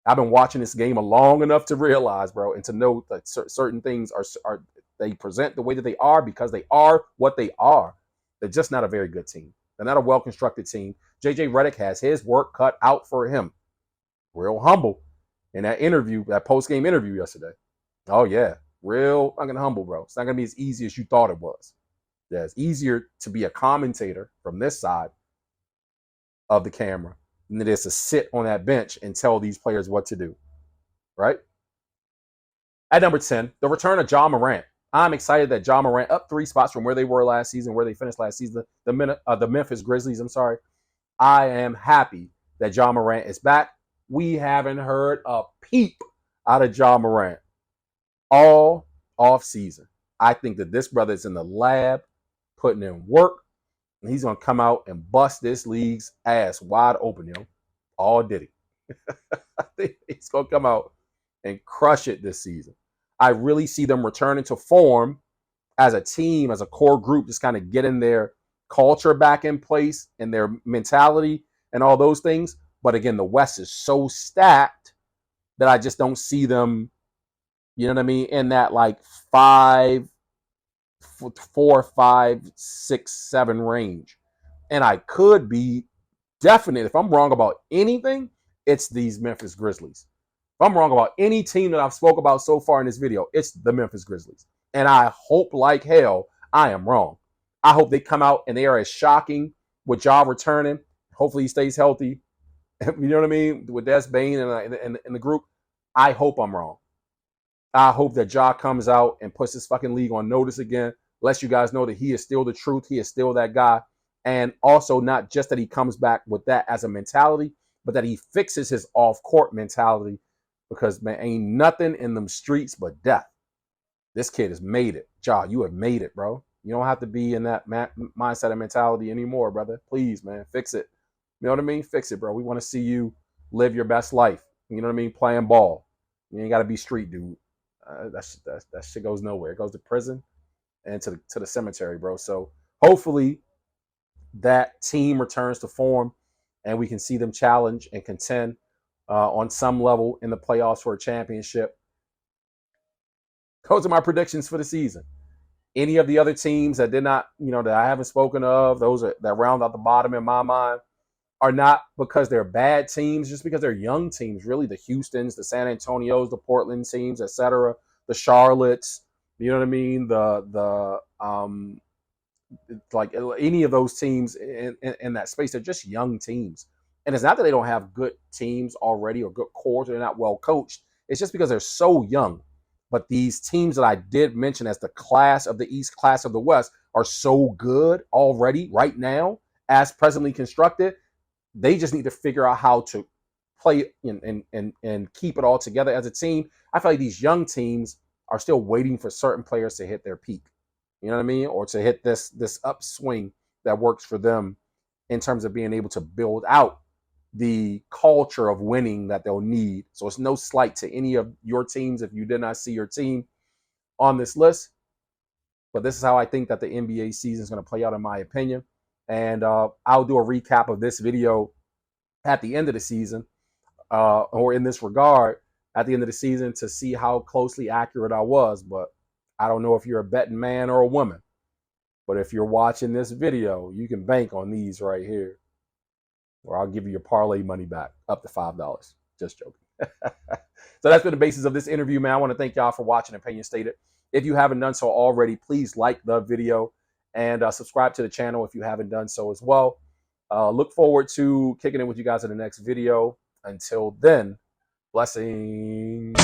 I've been watching this game long enough to realize, bro, and to know that certain things are they present the way that they are because they are what they are. They're just not a very good team. They're not a well-constructed team. JJ Redick has his work cut out for him. Real humble in that interview, that post-game interview yesterday. Oh, yeah. Real fucking humble, bro. It's not going to be as easy as you thought it was. Yeah, it's easier to be a commentator from this side of the camera than it is to sit on that bench and tell these players what to do. Right? At number 10, the return of Ja Morant. I'm excited that Ja Morant, up 3 spots from where they were last season, where they finished last season, the Memphis Grizzlies, I'm sorry. I am happy that Ja Morant is back. We haven't heard a peep out of Ja Morant all off season. I think that this brother is in the lab, putting in work, and he's going to come out and bust this league's ass wide open, yo. All did he. I think he's going to come out and crush it this season. I really see them returning to form as a team, as a core group, just kind of getting their culture back in place and their mentality and all those things. But again, the West is so stacked that I just don't see them, you know what I mean, in that like 4, 5, 6, 7 range. And I could be definite. If I'm wrong about anything, it's these Memphis Grizzlies. If I'm wrong about any team that I've spoke about so far in this video, it's the Memphis Grizzlies. And I hope like hell I am wrong. I hope they come out and they are as shocking with Ja returning. Hopefully he stays healthy. You know what I mean? With Des Bane and the group. I hope I'm wrong. I hope that Ja comes out and puts this fucking league on notice again. Lets you guys know that he is still the truth. He is still that guy. And also not just that he comes back with that as a mentality, but that he fixes his off-court mentality. Because, man, ain't nothing in them streets but death. This kid has made it. Ja, you have made it, bro. You don't have to be in that mindset and mentality anymore, brother. Please, man, fix it. You know what I mean? Fix it, bro. We want to see you live your best life. You know what I mean? Playing ball. You ain't got to be street dude. That shit goes nowhere. It goes to prison and to the cemetery, bro. So hopefully that team returns to form and we can see them challenge and contend on some level in the playoffs for a championship. Those are my predictions for the season. Any of the other teams that did not, that I haven't spoken of, those that round out the bottom in my mind, are not because they're bad teams, just because they're young teams. Really, the Houstons, the San Antonios, the Portland teams, etc., the Charlottes. You know what I mean? Like any of those teams in that space, they're just young teams. And it's not that they don't have good teams already or good cores, or they're not well coached. It's just because they're so young. But these teams that I did mention as the class of the East, class of the West, are so good already right now, as presently constructed. They just need to figure out how to play and keep it all together as a team. I feel like these young teams are still waiting for certain players to hit their peak. You know what I mean? Or to hit this upswing that works for them in terms of being able to build out the culture of winning that they'll need. So it's no slight to any of your teams if you did not see your team on this list. But this is how I think that the NBA season is going to play out, in my opinion. And I'll do a recap of this video at the end of the season, or in this regard, at the end of the season, to see how closely accurate I was. But I don't know if you're a betting man or a woman. But if you're watching this video, you can bank on these right here, or I'll give you your parlay money back up to $5. Just joking. So that's been the basis of this interview, man. I want to thank y'all for watching Opinion Stated. If you haven't done so already, please like the video and subscribe to the channel if you haven't done so as well. Look forward to kicking it with you guys in the next video. Until then, blessings.